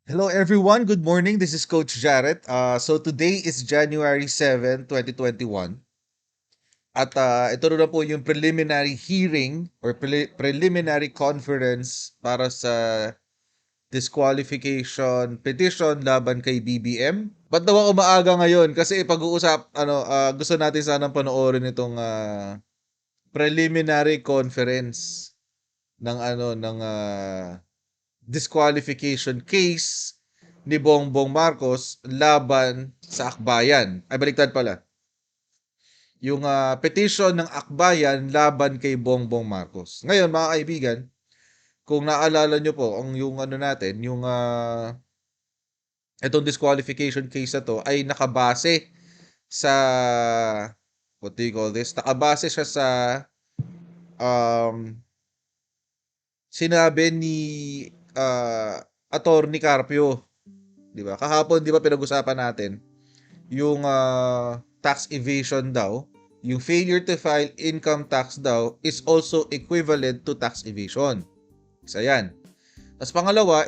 Hello everyone, good morning. This is Coach Jarret. So today is January 7, 2021. At ito na po yung preliminary hearing or preliminary conference para sa disqualification petition laban kay BBM. Ba't daw ako maaga ngayon? Kasi gusto natin sanang panoorin itong preliminary conference ng disqualification case ni Bongbong Marcos laban sa Akbayan. Ay, baliktad pala. Yung petition ng Akbayan laban kay Bongbong Marcos. Ngayon, mga kaibigan, kung naalala nyo po, yung ano natin, itong disqualification case na to ay nakabase sa, what do you call this? Nakabase siya sa um, sinabi ni Attorney Carpio. Di ba? Kahapon, di ba pinag-usapan natin yung tax evasion daw, yung failure to file income tax daw is also equivalent to tax evasion. Isa yan. Tapos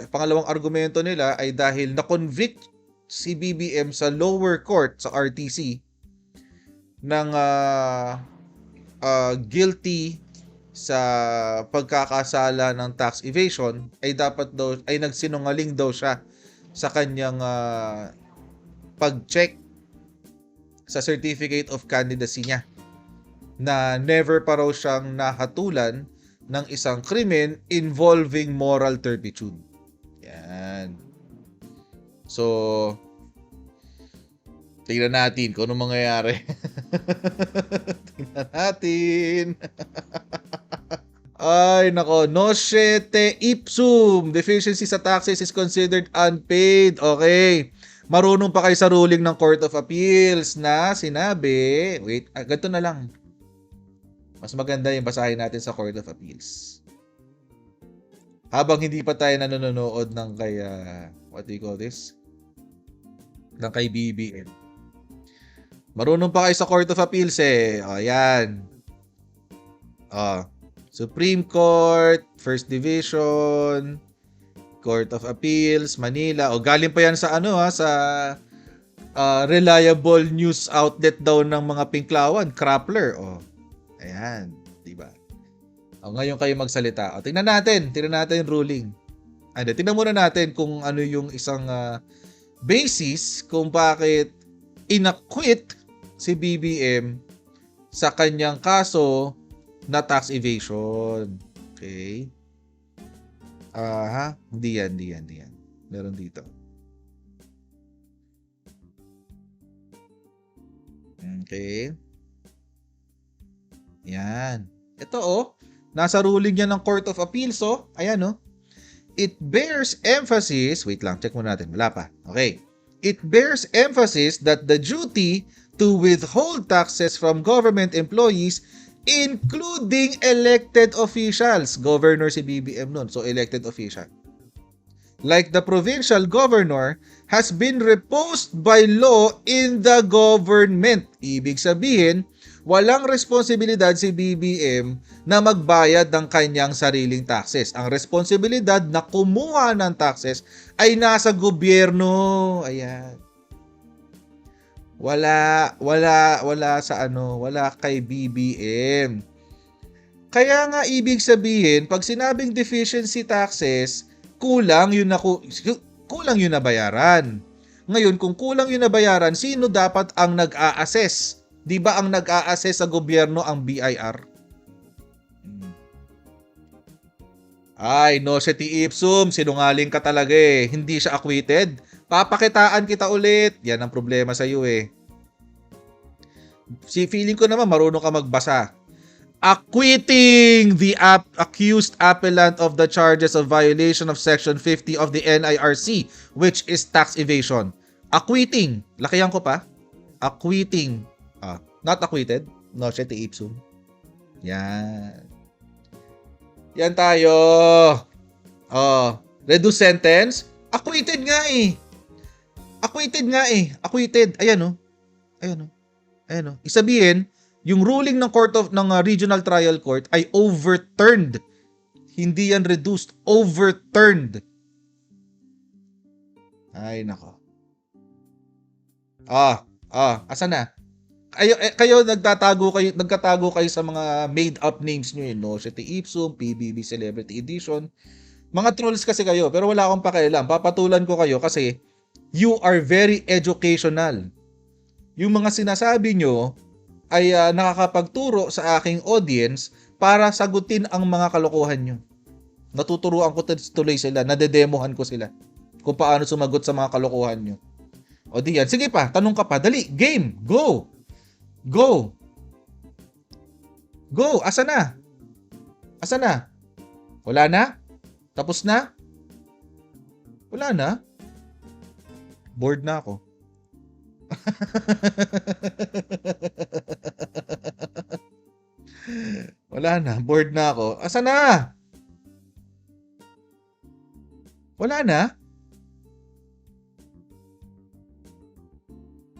pangalawang argumento nila ay dahil na-convict si BBM sa lower court sa RTC ng guilty sa pagkakasala ng tax evasion ay dapat daw ay nagsinungaling daw siya sa kanyang pag-check sa certificate of candidacy niya na never pa raw siyang nahatulan ng isang krimen involving moral turpitude. Yan. So, tingnan natin kung anong mangyayari. Tingnan natin. Ay, nako. Noshete ipsum. Deficiency sa taxes is considered unpaid. Okay. Marunong pa kayo sa ruling ng Court of Appeals na sinabi, ganito na lang. Mas maganda yung basahin natin sa Court of Appeals. Habang hindi pa tayo nanonood ng kay, what do you call this? Ng kay BBM. Marunong pa kayo sa Court of Appeals eh. O, yan. Supreme Court, First Division, Court of Appeals, Manila. O galing pa yan sa sa reliable news outlet daw ng mga Pinklawan, Krappler. O, ayan, 'di ba? O ngayon kayo magsalita. O tingnan natin yung ruling. Tingnan muna natin kung ano yung isang basis kung bakit inacquit si BBM sa kanyang kaso na tax evasion. Okay? Hindi yan. Meron dito. Okay. Yan. Ito nasa ruling yan ng Court of Appeals Ayan It bears emphasis, wait lang, check muna natin. Wala pa. Okay. It bears emphasis that the duty to withhold taxes from government employees including elected officials. Governor si BBM nun, so elected official. Like the provincial governor, has been reposed by law in the government. Ibig sabihin, walang responsibilidad si BBM na magbayad ng kanyang sariling taxes. Ang responsibilidad na kumuha ng taxes ay nasa gobyerno. Ayan. Wala kay BBM. Kaya nga ibig sabihin, pag sinabing deficiency taxes, kulang yun na bayaran. Ngayon, kung kulang yun na bayaran, sino dapat ang nag-a-assess? 'Di ba ang nag-a-assess sa gobyerno ang BIR? Ay, no, si ipsum, sinungaling ka talaga eh. Hindi siya acquitted. Papakitaan kita ulit. Yan ang problema sa iyo eh. Feeling ko naman marunong ka magbasa. Acquitting the accused appellant of the charges of violation of Section 50 of the NIRC, which is tax evasion. Acquitting. Lakihan ko pa. Acquitting. Not acquitted. No, siya ipsum. Yan. Yan tayo. Reduce sentence. Acquitted nga eh. Acquitted. Ayan Isabihin, yung ruling ng Regional Trial Court ay overturned. Hindi yan reduced, overturned. Ay, nako. Asan na? Kayo nagkatago kayo sa mga made up names niyo no? City Ipsum, PBB Celebrity Edition. Mga trolls kasi kayo, pero wala akong pakialam. Papatulan ko kayo kasi you are very educational. Yung mga sinasabi nyo ay nakakapagturo sa aking audience para sagutin ang mga kalokohan nyo. Natuturuan ko tuloy sila, nadedemohan ko sila kung paano sumagot sa mga kalokohan nyo. O di yan, sige pa, tanong ka pa, dali, game, go! Go! Go! Asa na? Asa na? Wala na? Tapos na? Wala na? Bored na ako. Wala na, bored na ako. Asa na? Wala na?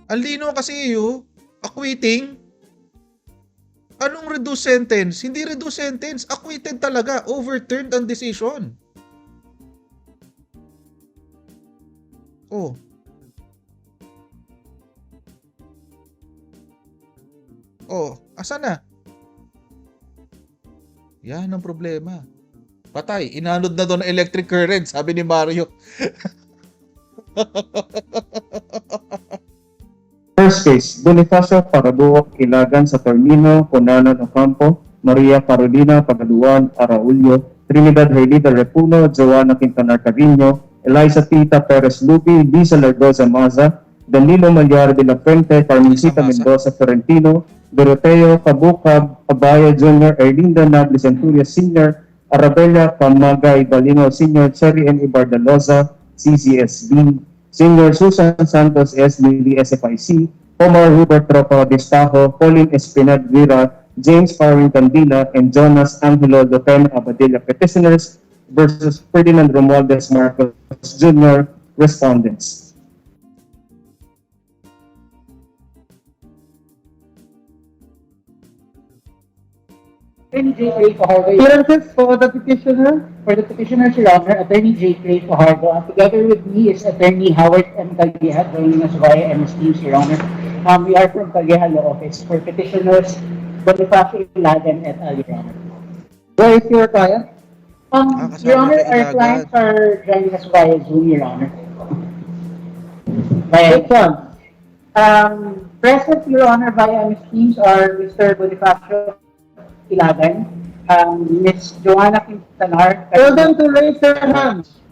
Ang lino kasi acquitting. Anong reduced sentence? Hindi reduced sentence, acquitted talaga, overturned ang decision. Oh. Oh, asa na? Yan ang problema. Patay, inanod na doon ang electric current, sabi ni Mario. First case, Bonifacio Paraduo, Ilagan sa Termino, Conano ng Campo, Maria Carolina Pagaluan, Araulio, Trinidad Hailita Repuno, Joanna Quintanar Carino, Eliza Tita Perez Lupi, Lisa Largoza Maza, Danilo Malyar de la Fuente, Carmencita Mendoza Ferentino, Doroteo Cabukab, Abaya Jr., Erlinda Nagli Centuria Sr., Arabella Camagay Balino Sr., Cherry N. Ibardaloza, CCSB, Senior Susan Santos SBD SFIC, Omar Hubert Tropa Destajo, Pauline Espinal Vera, James Farrington Dina, and Jonas Angelo Lopena Abadilla petitioners versus Ferdinand Romualdez Marcos Jr. respondents. Attorney J. Craig Fajardo. Clearances for the petitioner. For the petitioners, Your Honor, Attorney J. Craig Fajardo. And together with me is Attorney Howard M. Calleja, joining us via MS Teams, Your Honor. We are from Calleja Law Office for petitioners Bonifacio Ilagan et al., Your Honor. Where is your client? Your Honor, our clients are joining us via Zoom, Your Honor. Via Which one? Present, Your Honor, via MS Teams are Mr. Bonifacio Ilagan, Ms. Joanna Quintanar. Tell them to raise their hands.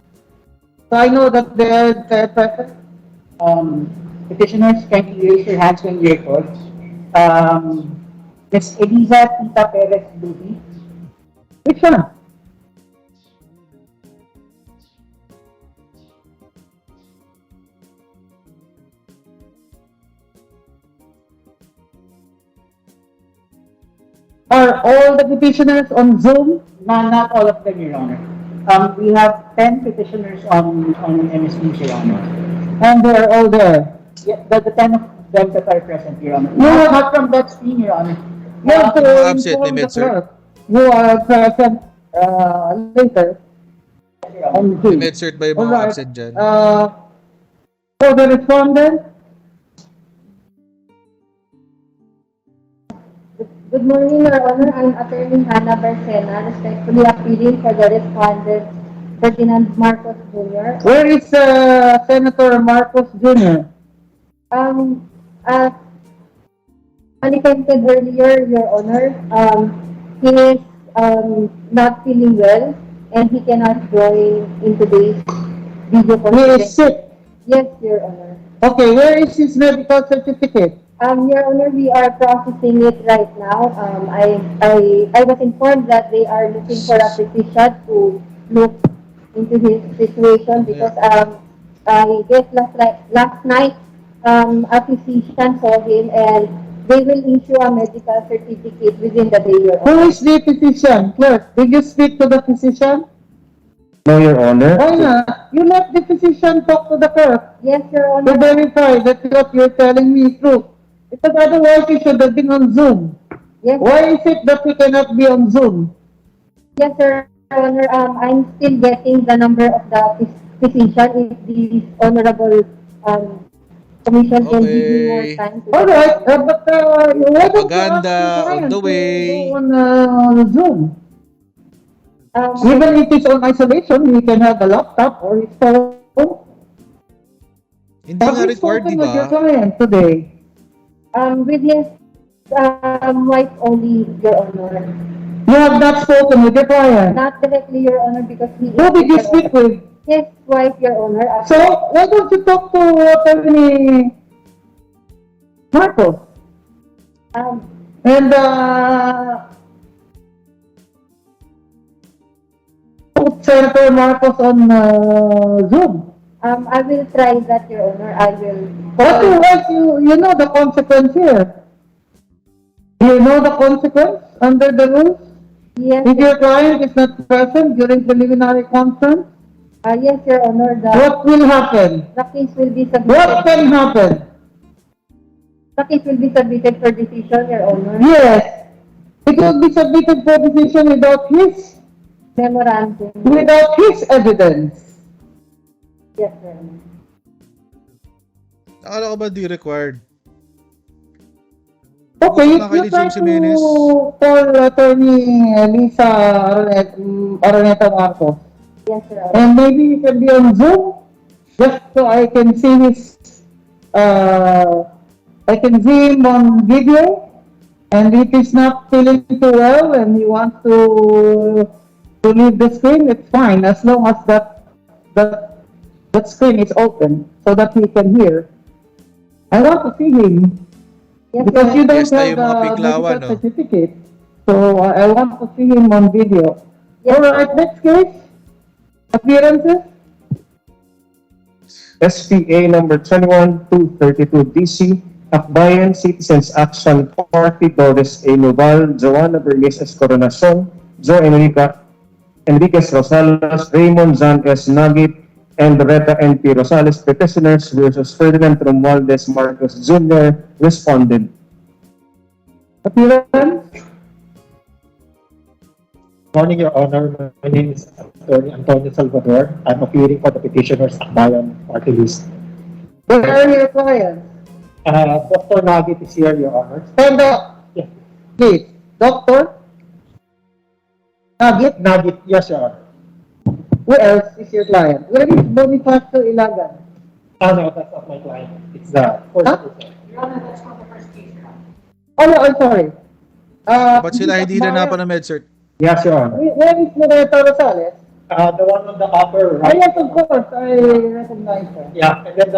So I know that they're present. Petitioners, can you raise your hands when you record? Ms. Eliza Tita Perez Lupi. Which one? Are all the petitioners on Zoom? No, not all of them, Your Honor. We have 10 petitioners on MSP, Your Honor. And they're all there. Yeah, the 10 of them that are present, Your Honor. No. Not from that screen, Your Honor. You have to absent inform the limit, sir. clerk who are present later on Zoom. Med-cert ba yung mga Alright. absent dyan? For the respondent, Good morning, Your Honor. I'm Attorney Hannah Barcena, respectfully appealing for the respondent, Ferdinand Marcos Jr. where is Senator Marcos Jr.? As manifested earlier, Your Honor, he is not feeling well and he cannot join in today's video He conference. is sick. Yes, Your Honor. Okay, where is his medical certificate? Your Honor, we are processing it right now. I was informed that they are looking for a physician to look into his situation because I guess last night a physician saw him and they will issue a medical certificate within the day, Your Honor. Who is the physician? Clerk, did you speak to the physician? No, Your Honor. Why not? You let the physician talk to the clerk Yes, Your to Honor. verify that what you're telling me is true. Because otherwise he should have been on Zoom. Yes, Why is it that he cannot be on Zoom? yes, Your Honor. I'm still getting the number of the decision if the honorable commission can give me more Okay. time to Alright, but why don't you ask Propaganda your on client the to go way. on Zoom? I Even if it's on isolation, he can have a laptop or his phone. Hindi Have nga you required, di spoken with your ba? client today? with his wife only, Your Honor. You have not spoken with your client. Not directly, Your Honor, because he Who is did you Your speak Honor. with? His wife, Your Honor. So, why don't you talk to Attorney Marcos? Um, And put Senator Marcos on Zoom. I will try that, Your Honor. I will. Otherwise, you know the consequence here. You know the consequence under the rules? Yes, If your client is not present during preliminary conference, yes, Your Honor. what will happen? The case will be submitted. What can happen? The case will be submitted for decision, Your Honor. Yes, it will be submitted for decision without his evidence. Yes, Your Honor. Akala ko ba di required? Okay, if Baka you kay try Jim Jimenez. to call Attorney Lisa Araneta Marcos, Yes, Your Honor. and maybe you can be on Zoom, just so I can see I can see him on video, and if he's not feeling too well and he wants to leave the screen, it's fine, as long as that screen is open so that he can hear. I want to see him. Yes, Because you don't Yes, tayo have mga the piklawan, medical no? certificate. So I want to see him on video. Yes. Alright, next case. Appearances. SPA number 21232 DC, Akbayan Citizens Action Party, Doris A. Noval, Joanna Bernice S. Coronacion, Joe Enriquez Rosales, Raymond Zan S. Nagit, and Loretta N.P. Rosales, petitioners versus Ferdinand Romualdez Marcos Jr., respondent. Appearance. Morning, Your Honor. My name is Attorney Antonio Salvador. I'm appearing for the petitioner's Akbayan party list. Where are your clients? Dr. Nagit is here, Your Honor. Stand up, Yeah. please. Doctor. Nagit. Nagit, yes, Your Honor. Who else is your client? Where is Bonifacio Ilagan? No, that's not my client. It's the first Huh? person. Oh, no, I'm sorry. Dapat sila hindi na Akbayan. napa ng MedCert. Yes, Your Honor. Where is Loretta Rosales? The one on the upper Ah, right. yes, of course. I recognize her. Yeah, and then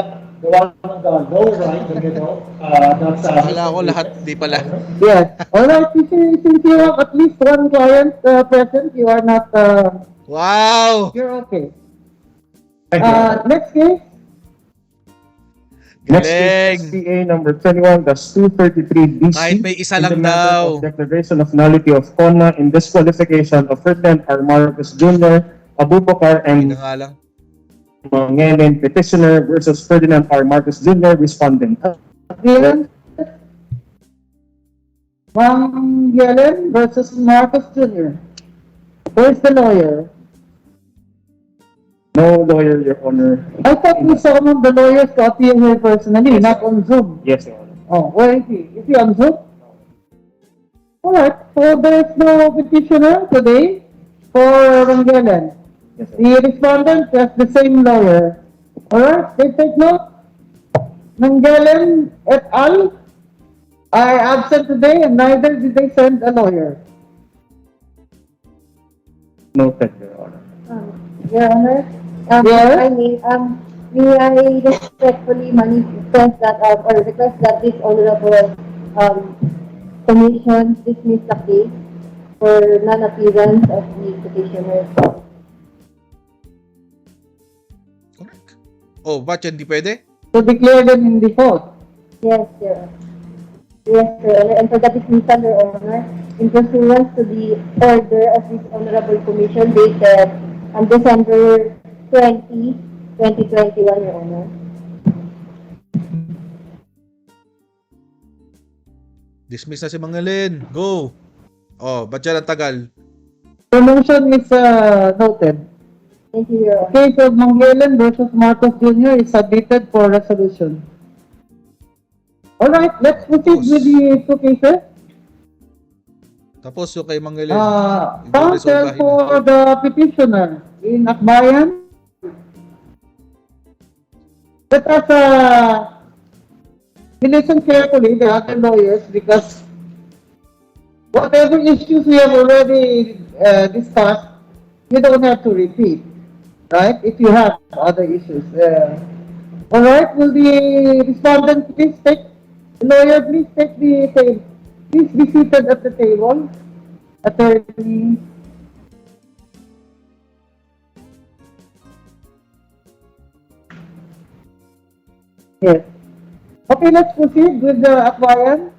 the one on the lower right, the middle, that's... Akala ko lahat, di pala. Yes. All right. Since you have at least one client present, you are not. Wow! You're okay. Thank you, Your Honor. Next case. Next Galing! is SPA number 21-233 DC. Kahit may isa in the lang matter daw. of declaration of nullity of CONA in disqualification of Ferdinand R. Marcos Jr., Abubakar, Hindi and na nga lang. Mangelen, petitioner versus Ferdinand R. Marcos Jr., respondent. Appearance. Ma'am Yellen versus Marcos Jr. Where's the lawyer? No lawyer, Your Honor. I thought we saw one of the lawyers to appear here personally, Yes, not sir. on Zoom. Yes, Your Honor. Oh, where is he? Is he on Zoom? Alright, so there's no petitioner today for Rangelen. Yes, sir. The respondent has the same lawyer. Alright, they take note. Rangelen et al. are absent today and neither did they send a lawyer. Noted, Your Honor. Your Honor, Yes? may I respectfully manifest that or request that this honorable commission dismiss the case for non-appearance of the petitioner. Correct. Oh, ba't yan di pwede? To declare them in default. Yes, Your Honor. Yes, Your Honor. And for the dismissal, Your Honor, in pursuance to the order of this honorable commission dated on December 20, 2021, Your Honor. Dismiss na si Mangalin. Go! Oh, ba't yan ang tagal? The motion is noted. Thank you, Your Honor. Case of Mangelen versus Marcos Jr. is submitted for resolution. All right, let's proceed with the two cases. Tapos yung kay Mangelen. Counsel resolbahin for natin. the petitioner in Akbayan. Let us listen carefully, the other lawyers, because whatever issues we have already discussed, you don't have to repeat, right? If you have other issues. All right, will the respondent please take, lawyer, please take the table. Please be seated at the table. Attorney. Yes. Okay, let's proceed with the Akbayan.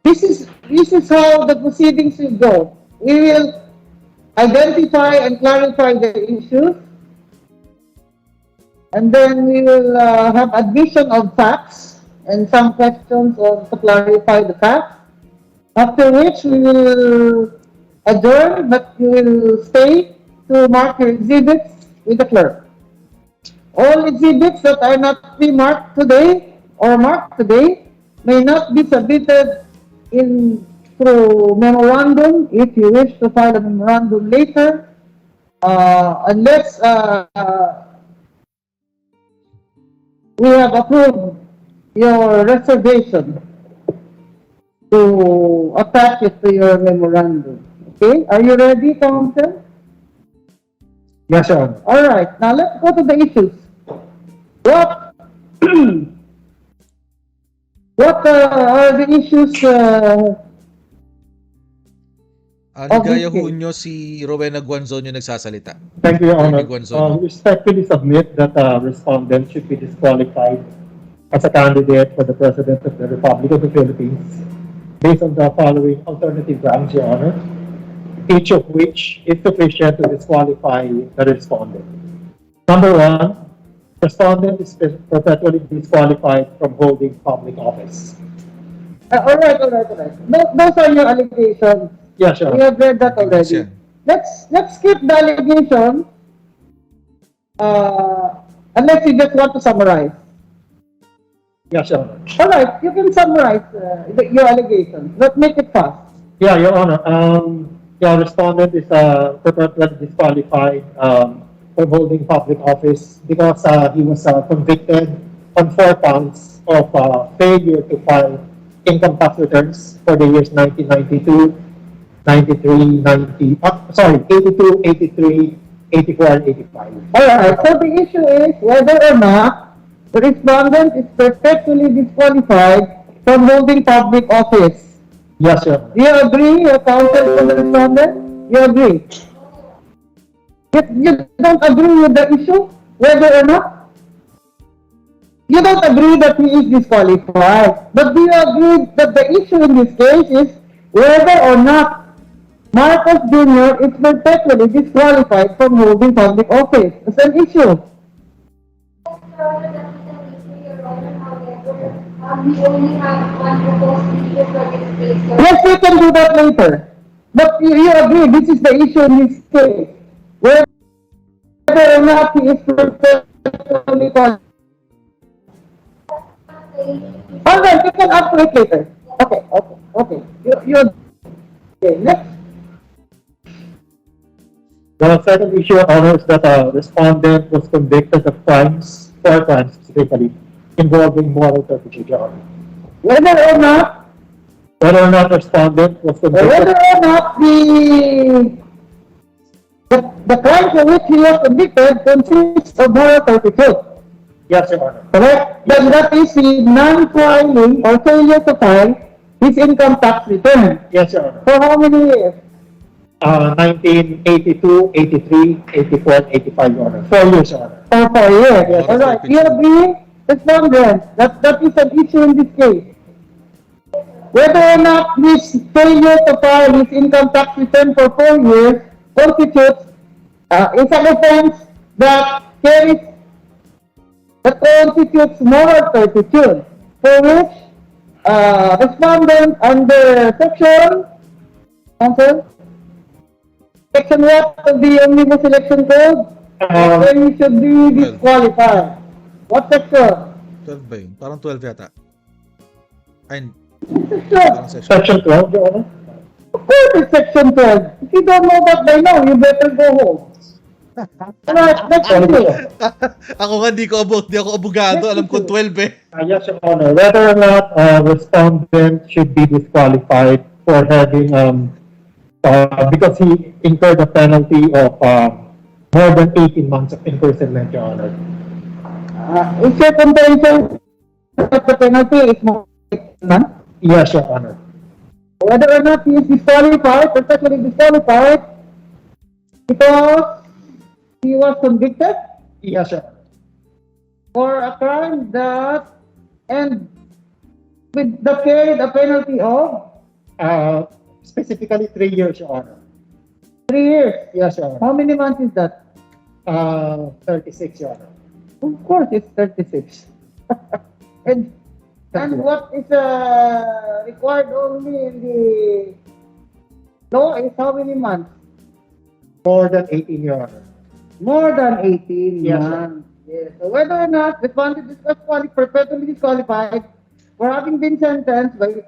This is how the proceedings will go. We will identify and clarify the issues, and then we will have admission of facts and some questions to clarify the facts. After which we will adjourn, but we will stay to mark your exhibits with the clerk. All exhibits that are not pre-marked today or marked today may not be submitted through memorandum if you wish to file a memorandum later, unless we have approved your reservation to attach it to your memorandum. Okay, are you ready, counsel? Yes, Your Honor. All right, now let's go to the issues. What what are the issues? Ligaya Okay. ho nyo si Rowena Guanzon yung nagsasalita. Thank you, Your Honor. Attorney Guanzon. Respectfully submit that respondent should be disqualified as a candidate for the President of the Republic of the Philippines based on the following alternative grounds, Your Honor, each of which is sufficient to disqualify the respondent. Number one, respondent is perpetually disqualified from holding public office. All right. Those are your allegations. Yes, Your We Honor. have read that already. Yan. Let's skip the allegation unless you just want to summarize. Yes, Your Honor. All right, you can summarize your allegations, but make it fast. Yeah, Your Honor. The respondent is perpetually disqualified from holding public office because he was convicted on 4 counts of failure to file income tax returns for the years 1992, 83, 84, and 85. All right, so the issue is whether or not the respondent is perpetually disqualified from holding public office. Yes, Your Honor. Do you agree, your counsel for the respondent? You agree? You don't agree with the issue, whether or not? You don't agree that he is disqualified. But do you agree that the issue in this case is whether or not Marcos Jr. is perpetually disqualified from holding public office? It's an issue. We only have one proposed issue for this case. So Yes, we can do that later. But you agree this is the issue in this case. Whether or not he is perpetually qualified. All right, you can answer it later. Okay. Okay, next. The second issue, Your Honor, is that respondent was convicted of 4 crimes specifically, involving moral turpitude, Your Honor. Whether or not respondent was the crime for which he was convicted consists of moral turpitude. Yes, Your Honor. Correct? Then that is the non-filing or failure to file his income tax return. Yes, Your Honor. For how many years? 1982, 83, 84, and 85, Your Honor. 4 years, Your Honor. For 4 years. Moral All right. You turpitude. agree? Respondent, that is an issue in this case. Whether or not his failure to file his income tax return for 4 years constitutes is an offense that constitutes moral turpitude, for which respondent under section Council? Section what of the Omnibus Election Code? When you should be disqualified. What section? 12 ba yun? Parang 12 yata. Ay, Section. parang section. Section 12, Your Honor. Of course, it's section 12. If you don't know that by now, you better go home. Alright, next issue. Ako nga, di ako abogado. Alam ko 12 eh. Yes, Your Honor. Whether or not respondent should be disqualified for having, because he incurred a penalty of more than 18 months of imprisonment, Your Honor. Is your contention that the penalty is more than 8 months? Yes, Your Honor. Whether or not he is disqualified, especially disqualified, because he was convicted Yes, Your Honor. for a crime that and with the carried a penalty of Specifically 3 years, Your Honor. 3 years. Yes, Your Honor. How many months is that? 36, Your Honor. Of course, it's 36. and what is required only in the law is how many months? More than 18, Your Honor. More than 18 Yes, months. Yes. So whether or not respondent is perpetually disqualified for having been sentenced by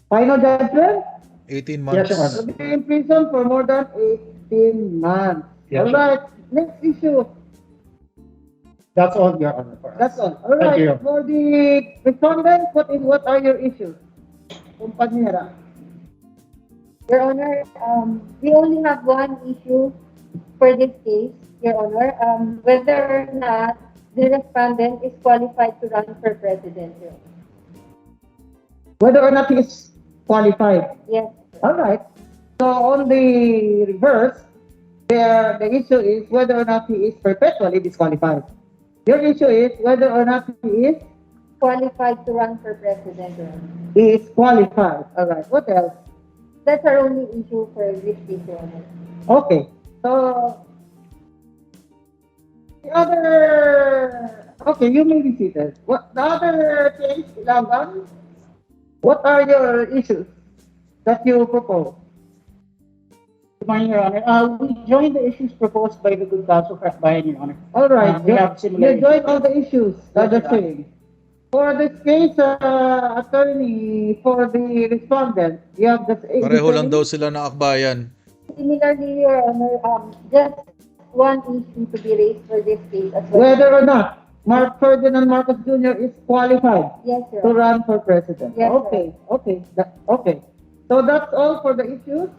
final judgment, 18 Yes, months. Your Honor. to be in prison for more than 18 months. Yes, All right. Next issue. That's all, Your Honor, for us. That's all. All Thank right. you. For the respondent, what are your issues? Kumpanyera. Your Honor, we only have one issue for this case, Your Honor, whether or not the respondent is qualified to run for president. Your Honor. Whether or not he is qualified. Yes. All right. So on the reverse, the issue is whether or not he is perpetually disqualified. Your issue is whether or not he is Qualified to run for president. Your Honor. qualified. All right. What else? That's our only issue for this case, Your Honor. Okay. So the other. Okay, you may be seated. What the other case, Ilaban? What are your issues that you propose? Good morning, Your Honor. We join the issues proposed by the good counsel for Akbayan, Your Honor. All right. We have similar You join all the issues that Yes, are saying. For this case, attorney, for the respondent, you have the same. Pareho lang daw sila ng akbayan. Similarly, Your Honor, just one issue to be raised for this case as well. Whether or not Mark Ferdinand Marcos Jr. is qualified Yes, Your to Honor. run for president. Yes, Okay, okay, okay. So that's all for the issues.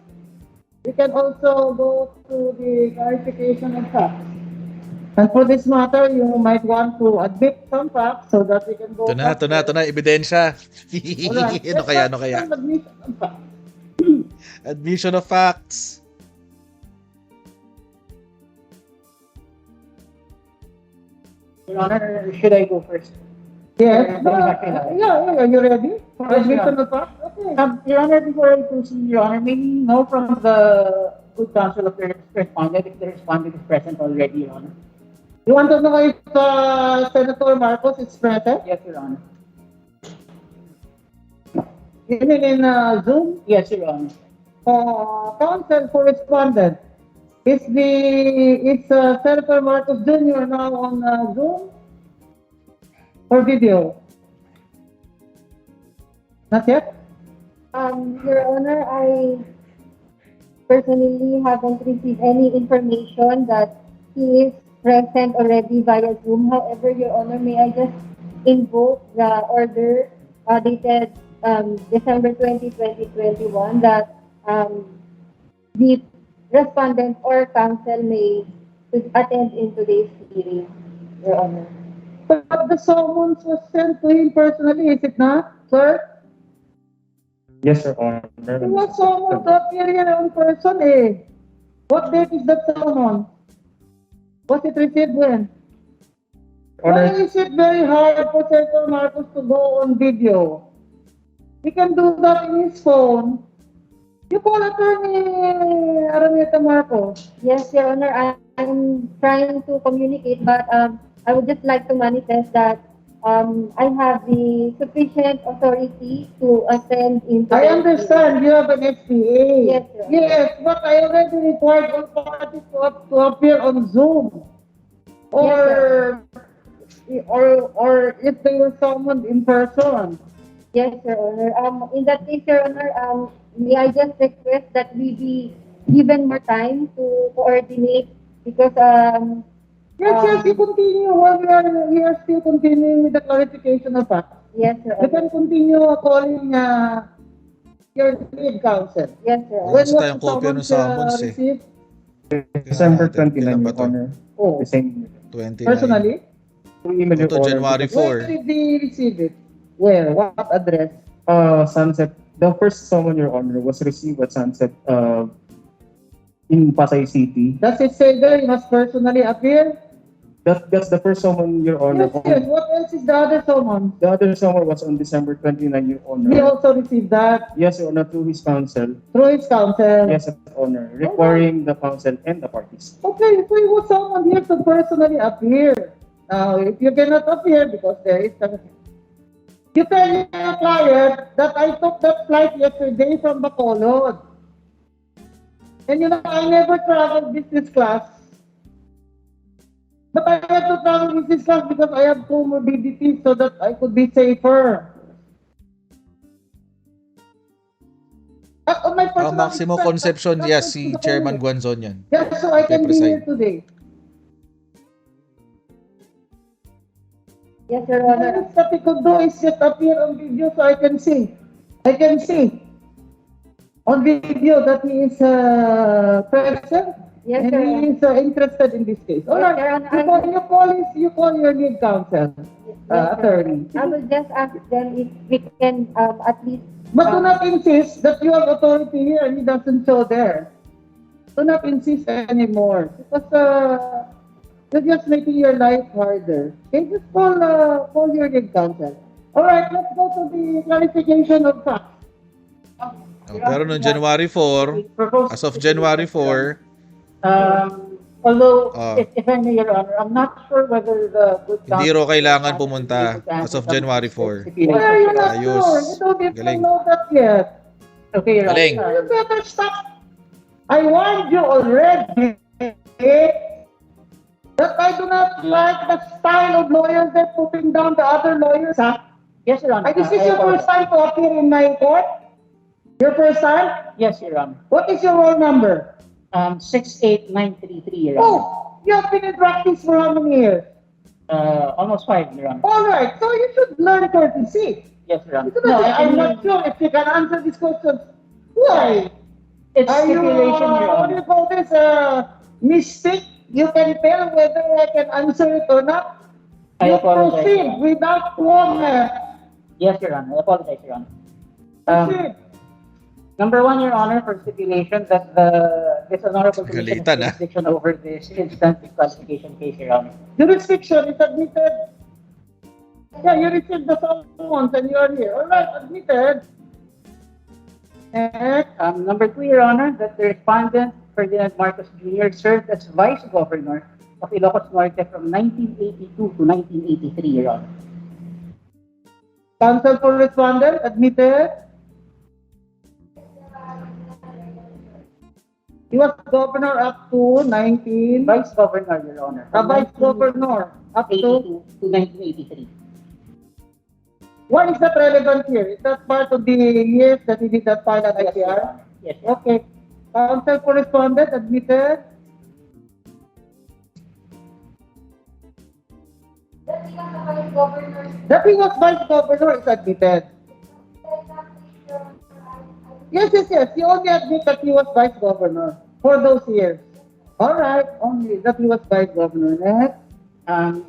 We can also go to the clarification of facts. And for this matter, you might want to admit some facts so that we can go. Ito na, ebidensya. Alright, Ano kaya? Admission of facts. Admission of facts. Your Honor, should I go first? Yes. Yeah. Yeah. Are you ready for Yes, admission Your of facts? Okay. Your Honor, before I proceed, Your Honor, may we know from the good counsel of the respondent if the respondent is present already, Your Honor? You want to know if Senator Marcos is present? Yes, Your Honor. You mean in Zoom? Yes, Your Honor. Counsel for respondent. Is Senator Marcos Jr. now on Zoom or video? Not yet? Your Honor, I personally haven't received any information that he is present already via Zoom. However, Your Honor, may I just invoke the order dated December 20, 2021 that the respondent or counsel may attend in today's hearing, Your Honor. But the summons was sent to him personally, is it not, sir? Yes, Your Honor. He was summoned to appear here in person eh. What date is that summon? Was it received when? Why Honor, is it very hard for Senator Marcos to go on video? He can do that in his phone. You call Attorney Araneta Marcos. Yes, Your Honor, I'm trying to communicate, but I would just like to manifest that I have the sufficient authority to attend into I the understand you have an SPA. Yes, sir. Yes, but I already required all parties to appear on Zoom. Or, or if they were summoned in person. Yes, Your Honor. In that case, Your Honor, may I just request that we be given more time to coordinate because Yes, you continue while we are still continuing with the clarification of facts. yes, Your You Honor. can continue calling your lead counsel. Yes, Your Wala Honor. kasi tayong kopya ng summons eh. received? December Tingnan 29, natin, kailan ba Your to? Honor. Oh, The same 29. personally? through email, Your Ito, Honor. January because, 4. Where did they receive it? Where? What address? Sunset, the first summon, Your Honor, was received at Sunset in Pasay City. Does it say there you must personally appear? That's the first summon, Your Honor. Yes. What else is the other summon? The other summon was on December 29, Your Honor. He also received that Yes, Your Honor, through his counsel. through his counsel. Yes, Your Honor, requiring the counsel and the parties. Okay, so he was someone here to personally appear. Now, if you cannot appear because there is you tell your client that I took that flight yesterday from Bacolod. And you know, I never traveled business class. But I had to travel business class because I have comorbidities so that I could be safer. At on my personal Maximo expense, Conception, that's yes, what si to the Chairman public. Guanzon yan. Yes, so I can be preside. here today. Yes, Your All Honor. that he could do is just appear on video so I can see. I can see on video that he is present Yes, and Your he Honor. is interested in this case. All Yes, right, Your Honor. you call your lead counsel, Yes, Your attorney. Honor. I will just ask them if we can at least. But do not insist that you have authority here and he doesn't show there. Do not insist anymore because you're just making your life harder. Okay, just call your lead counsel. All right, let's go to the clarification of facts. Oh, pero noong January 4, as of January 4, Although, Ah. if I may, Your Honor, I'm not sure whether the good hindi counsel raw kailangan will pumunta be able to as answer of some January of 4. the Why are you not Ayos. sure? You don't even Galing. know that yet. Okay, Your Galing. Honor. You better stop. I warned you already that I do not like the style of lawyers they're putting down the other lawyers. Huh? Yes, Your Honor. This is I your first apologize. time to appear in my court? Your first time? Yes, Your Honor. What is your roll number? 68933, Your Honor. Oh, you have been in practice for how many years? Almost 5, Your Honor. All right, so you should learn courtesy. Yes, Your Honor. No, I I'm mean, not sure if you can answer this question. Why? it's Are you, stipulation, Your what do Honor. you call this, mystic? You can tell whether I can answer it or not. I You apologize, proceed Your Honor. without one. Yes, Your Honor. I apologize, Your Honor. Proceed. Number one, Your Honor, for stipulation that this honorable commission Galitan, has jurisdiction over this instant disqualification case, Your Honor. Jurisdiction is admitted. Yeah, you received the summons and you are here. All right, admitted. And Number two, Your Honor, that the respondent, Ferdinand Marcos Jr., served as Vice Governor of Ilocos Norte from 1982 to 1983, Your Honor. counsel for respondent admitted. He was governor up to 19. Vice Governor, Your Honor. from Vice governor up to. 1982 to 1983. Why is that relevant here? Is that part of the years that he did that file at Yes, Your ICR? Honor. Yes, Your Honor. Okay. Counsel for respondent admitted. That he was vice governor is admitted. Yes. You only admit that he was vice governor for those years. All right, only that he was vice governor. Next.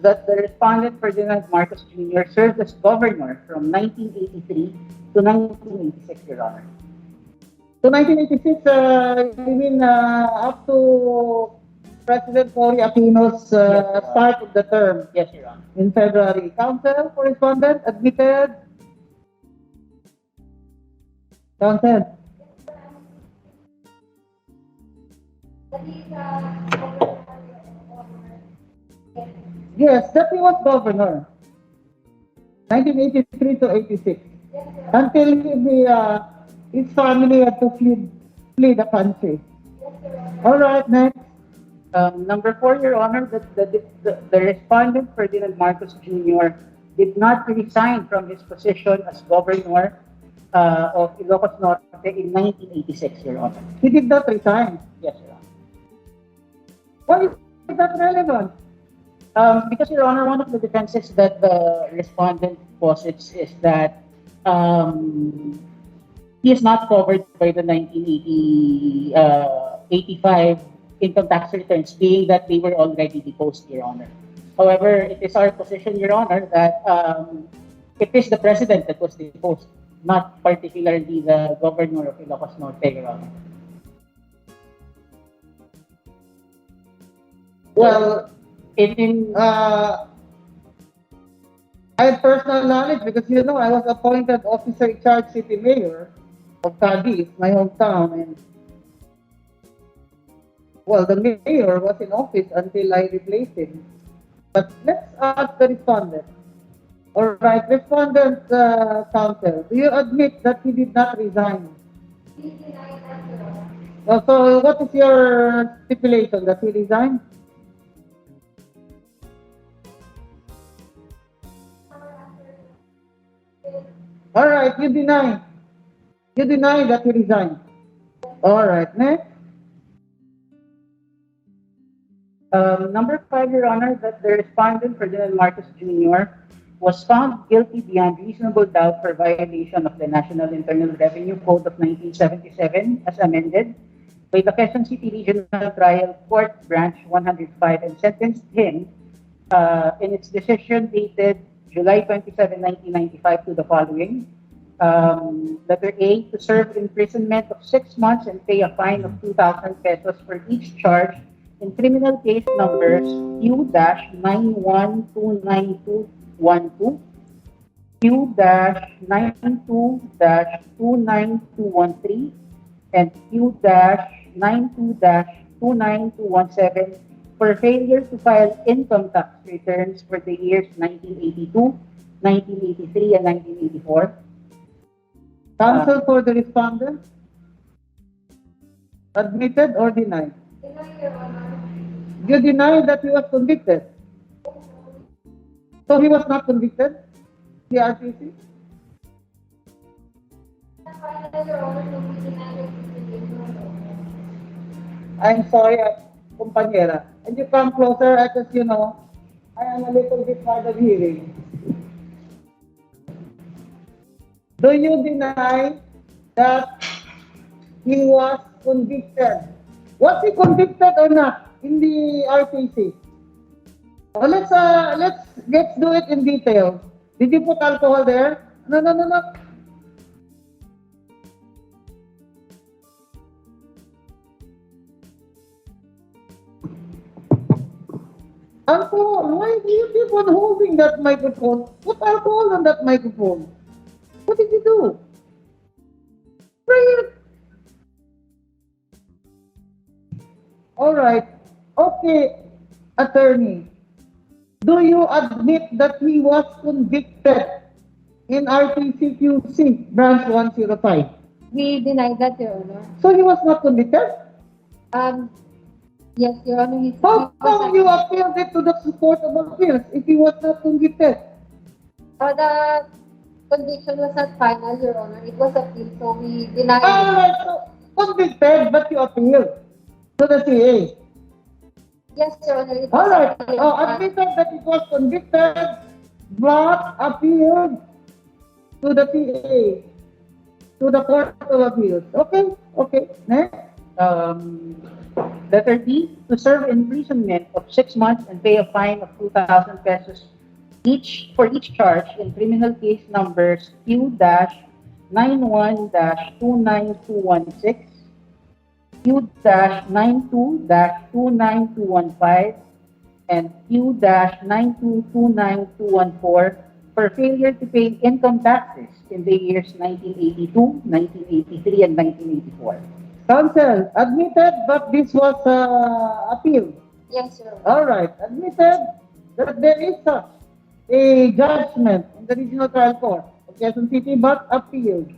That the respondent, Ferdinand Marcos Jr., served as governor from 1983 to 1986, Your Honor. So 1986, you mean up to President Cory Aquino's Yes, start of the term Yes, Your Honor. in February. Counsel for respondent admitted. Counsel. Yes, that he was governor. 1983 to 86. Until his family had to flee the country. All right, next. Number 4, Your Honor, the respondent, Ferdinand Marcos Jr., did not resign from his position as governor of Ilocos Norte in 1986, Your Honor. He did not resign. Yes, Your Honor. Why is that relevant? Because, Your Honor, one of the defenses that the respondent posits is that he is not covered by the 1985 income tax returns, being that they were already deposed, Your Honor. However, it is our position, Your Honor, that it is the president that was deposed, not particularly the governor of Ilocos Norte, Your Honor. Well, In I have personal knowledge because I was appointed officer in charge city mayor of Cadiz, my hometown, and well, the mayor was in office until I replaced him. But let's ask the respondent. All right, respondent counsel, do you admit that he did not resign? So what is your stipulation, that he resigned? All right, you deny. You deny that he resigned. All right, next. Number 5, Your Honor, that the respondent, Ferdinand Marcos Jr., was found guilty beyond reasonable doubt for violation of the National Internal Revenue Code of 1977 as amended by the Quezon City Regional Trial Court Branch 105 and sentenced him in its decision dated July 27, 1995 to the following. Letter A, to serve imprisonment of 6 months and pay a fine of 2,000 pesos for each charge in criminal case numbers Q-91291212, Q-92-29213, and Q-92-29217 for failure to file income tax returns for the years 1982, 1983, and 1984. Counsel for the respondent? Admitted or denied? You deny that he was convicted? So he was not convicted? The RTC? I'm sorry, compañera. And you come closer because, I am a little bit hard of hearing. Do you deny that he was convicted? Was he convicted or not in the RTC? Well, let's do it in detail. Did you put alcohol there? No. Alcohol? Why do you keep on holding that microphone? Put alcohol on that microphone. What did you do? Spray it. All right. Okay, attorney. Do you admit that he was convicted in RTCQC branch 105? We deny that, Your Honor. So he was not convicted? Yes, Your Honor. How come you appealed it to the Court of Appeals if he was not convicted? The conviction was not final, Your Honor. It was appealed, so we deny it. All right, so convicted, but you appealed to the CA. Yes, Your Honor. It was All right. appealed. Admitted that it was convicted, but appealed to the CA, to the Court of Appeals. Okay. Next. Letter B, to serve imprisonment of 6 months and pay a fine of 2,000 pesos for each charge in criminal case numbers Q-91-29216, Q-92-29215, and Q-92-29214 for failure to pay income taxes in the years 1982, 1983, and 1984. Counsel, admitted, but this was appealed. Yes, Your Honor. All right, admitted that there is such a judgment in the Regional Trial Court of Quezon City but appealed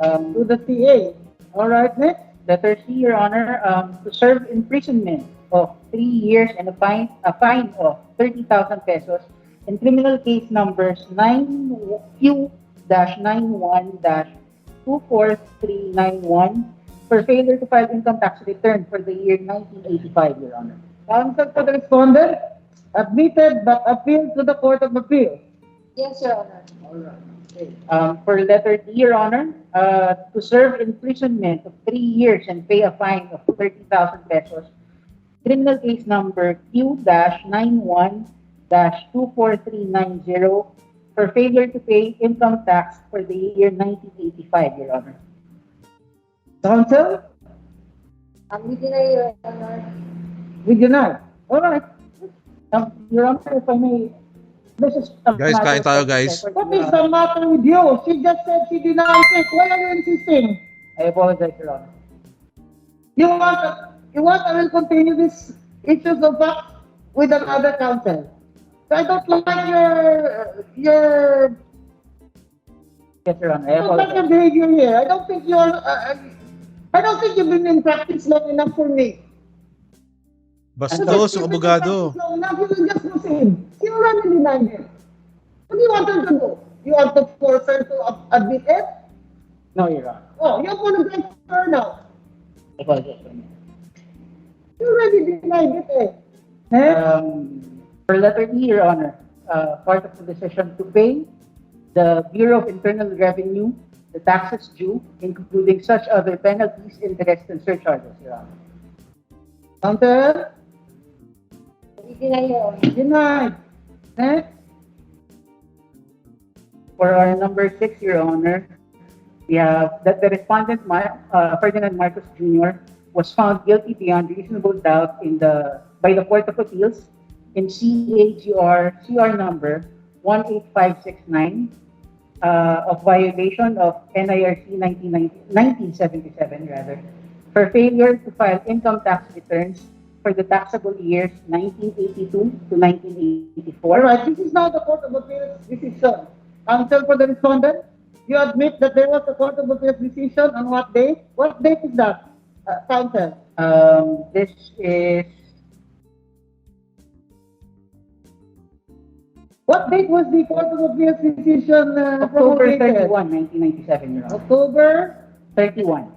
to the CA. All right, next. Letter C, Your Honor, to serve imprisonment of 3 years and a fine of 30,000 pesos in criminal case numbers 9Q-91-24391 for failure to file income tax return for the year 1985, Your Honor. Counsel for the respondent admitted but appealed to the Court of Appeal. Yes, Your Honor. All right. For letter D, Your Honor, to serve imprisonment of 3 years and pay a fine of 30,000 pesos, criminal case number Q-91-24390 for failure to pay income tax for the year 1985, Your Honor. Counsel, We deny, Your Honor. we deny. All right. Your Honor, if I may, this is a Guys, matter kain tayo, of guys. record, What Your is Honor. the matter with you? She just said she denies it. Why are you insisting? I apologize, Your Honor. You want I will continue this issues of facts with another counsel. So I don't like your Yes, Your Honor, I I don't like your apologize. behavior here. I don't think you're I don't think you've been in practice long enough for me. Bastos, yung abogado. Long enough, you will just proceed. You already denied it. What do you want her to do? You want to force her to admit it? No, Your Honor. Oh, you apologize to her now. I apologize, Your Honor. You already denied it eh. Eh? For letter E, Your Honor, part of the decision to pay the Bureau of Internal Revenue the taxes due, including such other penalties, interest, and surcharges, Your Honor. Counter? We deny, Your Honor. Denied. Next. For our number 6, Your Honor, we have that the respondent, Ferdinand Marcos Jr., was found guilty beyond reasonable doubt by the Court of Appeals in CR number 18569 of violation of NIRC 1977 for failure to file income tax returns for the taxable years 1982 to 1984. All right, this is now the Court of Appeals decision. Counsel for the respondent, you admit that there was a Court of Appeals decision on what date? What date is that, counsel? This is What date was the Court of Appeals decision October promulgated? 31, 1997, Your Honor. October 31.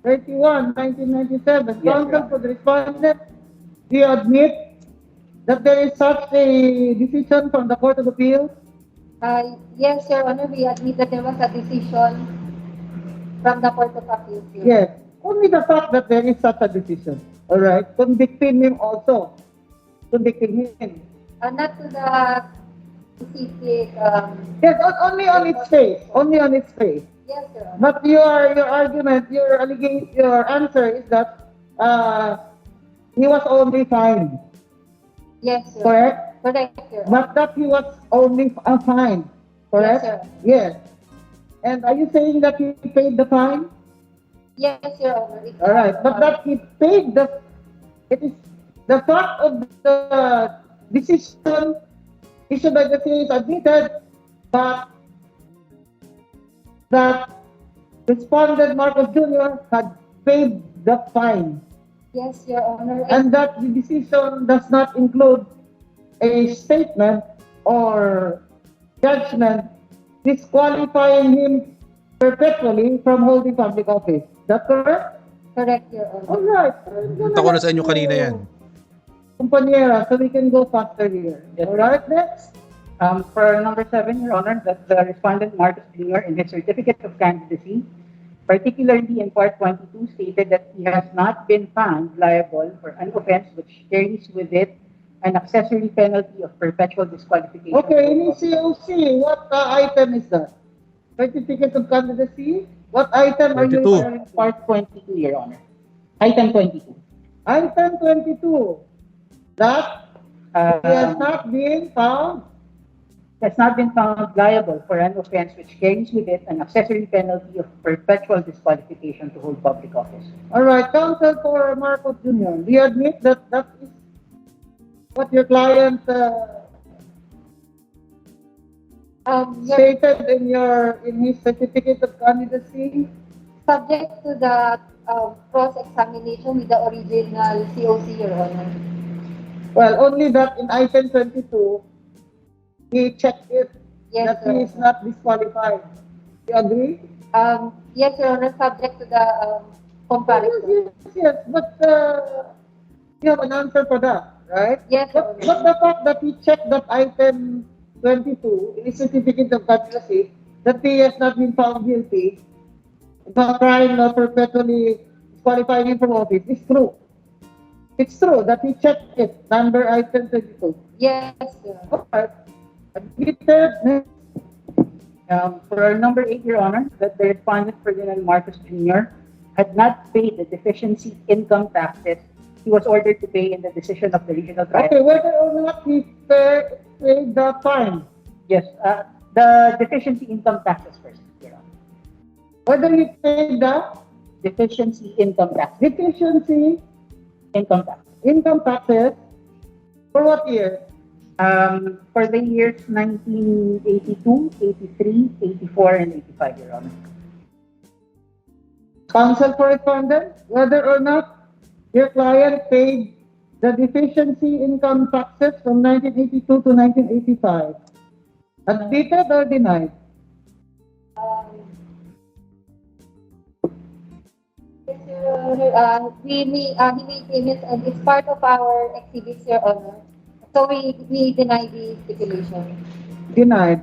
31, 1997. Yes, Counsel Your for the respondent, do you admit that there is such a decision from the Court of Appeals? Yes, Your Honor, we admit that there was a decision from the Court of Appeals. Your Yes. Only the fact that there is such a decision. All right. Convicting him also. Convicting him. Not to the specific, Yes, only on its face. Only on its face. yes, Your Honor. But your argument, your allegation, your answer is that he was only fined. Yes, Your Honor. Correct? Correct, Your Honor. But that he was only fined. Correct? Yes, sir. Yes. And are you saying that he paid the fine? Yes, Your Honor. It's All right. But that he paid it is the fact of the decision issued by the CA is admitted, but that respondent Marcos Jr. had paid the fine, Yes, Your Honor. and that the decision does not include a statement or judgment disqualifying him perpetually from holding public office. Is that correct? Correct, Your Honor. All right. Punta ko na sa inyo kanina yan. Kumpanyera, so we can go faster here. Yes. All right, next. For number 7, Your Honor, that the respondent Marcos Jr. in his certificate of candidacy, particularly in part 22, stated that he has not been found liable for an offense which carries with it an accessory penalty of perpetual disqualification. Okay, in COC, what item is that? Certificate of candidacy? What item are you 22. referring to? Part 22, Your Honor. Item 22. Item 22. That he has not been found. Has not been found liable for an offense which carries with it an accessory penalty of perpetual disqualification to hold public office. All right, counsel for Marcos Jr. Do you admit that that is what your client Your stated in his certificate of candidacy? subject to the cross-examination with the original COC, Your Honor. Well, only that in item 22, he checked it Yes, that Your he is Honor. not disqualified. You agree? Yes, Your Honor, subject to the comparison. Yes, but you have an answer for that, right? Yes, Your But Honor. the fact that he checked that item 22 in his certificate of candidacy, that he has not been found guilty of a crime not perpetually disqualifying him from office is true. It's true that he checked it, number item 22. Yes, Your Honor. Alright. Admitted. Next. For number 8, Your Honor, that the respondent, Ferdinand Marcos Jr., had not paid the deficiency income taxes he was ordered to pay in the decision of the regional trial. Okay, whether or not he paid the fine, Yes, the deficiency income taxes first, Your Honor. whether he paid the Deficiency income tax. deficiency Income tax. income taxes for what year? For the years 1982, 83, 84, and 85, Your Honor. Counsel for respondent, whether or not your client paid the deficiency income taxes from 1982 to 1985. Admitted or denied? Yes, Your Honor. He made payments and it's part of our exhibits, Your Honor. So we deny the stipulation. Denied.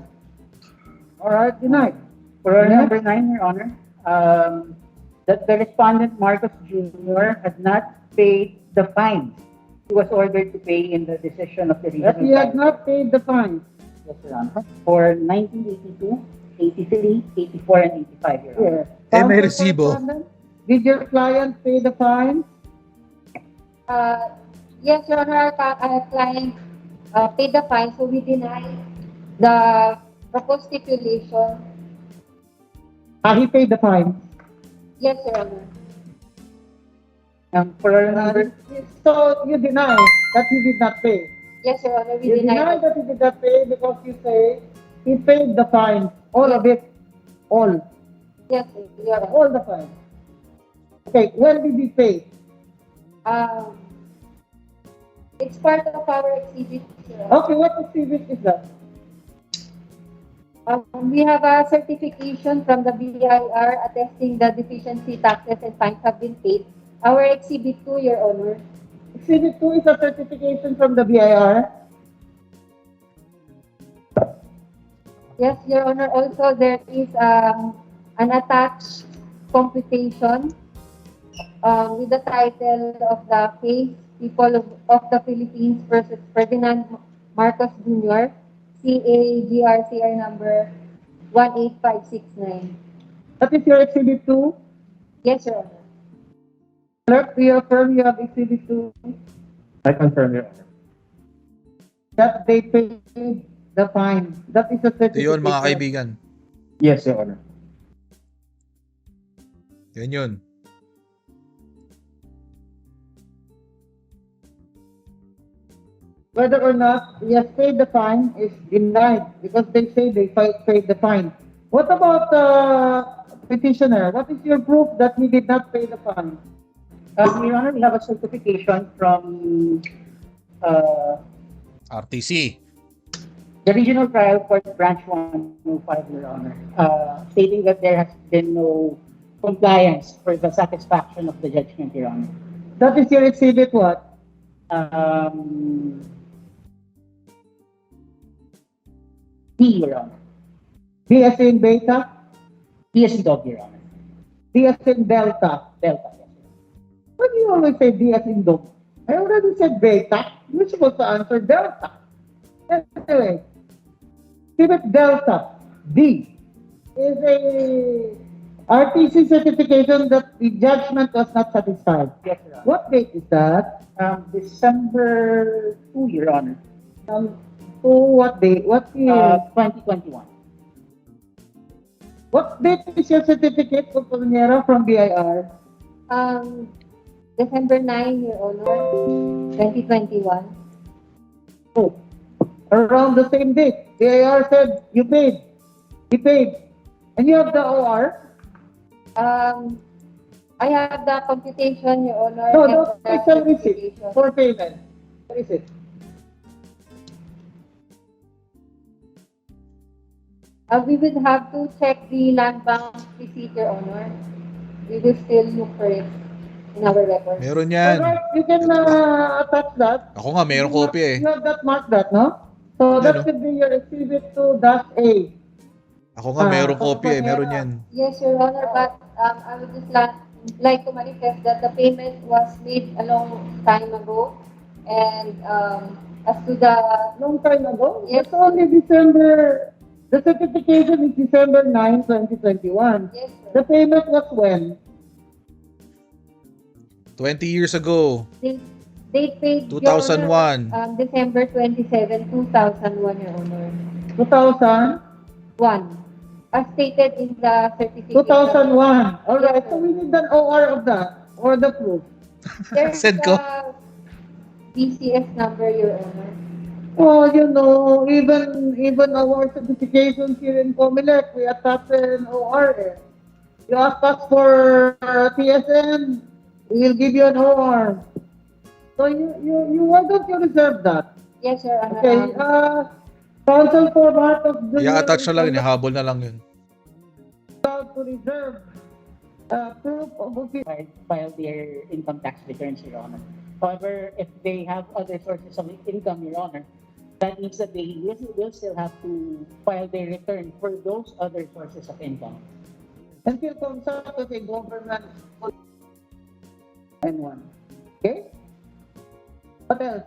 All right, denied. For Next. number 9, Your Honor, that the respondent, Marcos Jr., had not paid the fine he was ordered to pay in the decision of the regional That he had trial. not paid the fine. Yes, Your Honor. For 1982, 83, 84, and 85, Your Honor. Yes. Eh, may Counsel for resibo. respondent, did your client pay the fine? Yes, Your Honor, our client paid the fine, so we deny the proposed stipulation. He paid the fine. Yes, Your Honor. For number, So you deny that he did not pay. Yes, Your Honor, we You deny deny it. that he did not pay because you say he paid the fine, all of it, all Yes, Your Honor. the fine. Okay, when did he pay? It's part of our exhibit, Your Honor. Okay, what exhibit is that? We have a certification from the BIR attesting the deficiency taxes and fines have been paid. Our exhibit 2, Your Honor. Exhibit 2 is a certification from the BIR. Yes, Your Honor. Also, there is an attached computation with the title of the case, People of the Philippines versus Ferdinand Marcos Jr., CAGRCR number 18569. That is your exhibit 2. Yes, Your Honor. Clerk, do you affirm you have exhibit 2? I confirm, Your Honor. That they paid the fine. That is a Ito certification. yun, mga kaibigan. Yes, Your Honor. Yun yun. Whether or not he has paid the fine is denied because they say they paid the fine. What about the petitioner? What is your proof that he did not pay the fine? Your Honor, we have a certification from RTC. the Regional Trial Court Branch 105, Your Honor, stating that there has been no compliance for the satisfaction of the judgment, Your Honor. That is your exhibit what? B, Your Honor. D as in beta? B as in dog, Your Honor. D as in delta? Delta, yes. Why do you always say D as in dog? I already said beta. You're supposed to answer delta. Anyway, exhibit delta, D, is a RTC certification that the judgment was not satisfied. Yes, Your Honor. What date is that? December 2, Your Honor. To what date? What year? 2021. What date is your certificate, Compañera, from BIR? December 9, Your Honor, 2021. Oh, around the same date. The AR said, you paid. He paid. And you have the OR? I have the computation, Your Honor. No, and those the special receipts certification. for payment. What is it? We would have to check the land bank receipt, Your Honor. We will still look for it in our records. Meron yan. Alright, you can attach that. Ako nga, meron kopya eh. You have that mark that, no? So Yan, that no? should be your exhibit to dash A. Ako nga, meron Ah, kopya eh. Meron yeah. yan. Yes, Your Honor, but I would just like to manifest that the payment was made a long time ago. And as to the, Long time ago? Yes. It's only December, the certification is December 9, 2021. yes, The sir, payment was when? 20 years ago. they paid, Your 2001. Honor, December 27, 2001, Your Honor. 2000? 1. As stated in the certification. 2001. Alright, Yes, so sir. we need an OR of that, or the proof. There's Send ko. the BCS number, Your Honor. Oh, you know, even our certifications here in Comelec, we attach an OR. Eh. You ask us for TSN, we'll give you an OR. So why don't you reserve that? Yes, Your Honor. Okay, counsel for part of the I-attach na lang, habol na lang yun. allowed to reserve proof of File their income tax returns, Your Honor. However, if they have other sources of income, Your Honor, that means that they will still have to file their return for those other sources of income. until consult with a government and one. Okay? What else?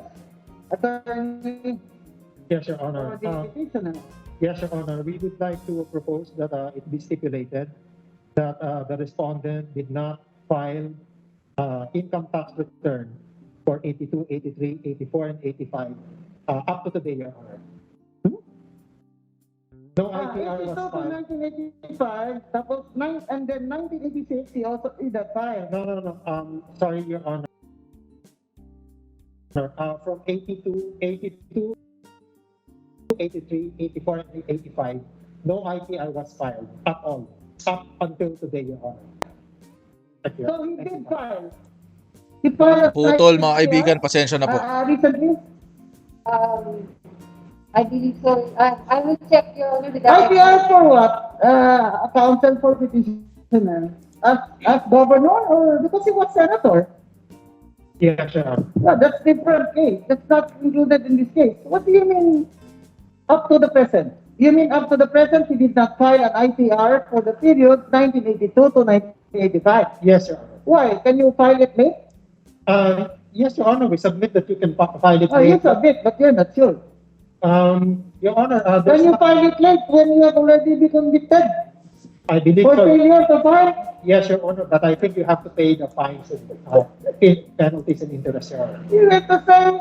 Attorney Yes, Your Honor. for the petitioner. Yes, Your Honor. We would like to propose that it be stipulated that the respondent did not file income tax return for 82, 83, 84, and 85 up to today, Your Honor. No ITR It is was to filed. 1985, tapos and then 1986, he also did that file. No. Sorry, Your Honor. From 82, 83, 84, and 85, no ITR was filed at all up until today, Your Honor. Thank you. So he did file. He filed a Putol, mga ITR, kaibigan, pasensya na po. recently. I believe so. I will check, Your Honor, with the ITR for what? Counsel for petitioner. As governor or because he was senator? Yes, Your Honor. No, that's different case. That's not included in this case. What do you mean up to the present? You mean up to the present he did not file an ITR for the period 1982 to 1985? Yes, Your Honor. Why? Can you file it late? Yes, Your Honor. We submit that you can file it Oh, you late. submit, but you're not sure. Your Honor, When you file it late, when you have already been convicted I believe for so. failure to file, Yes, Your Honor, but I think you have to pay the fines and penalties and interest, Your Honor. you have to say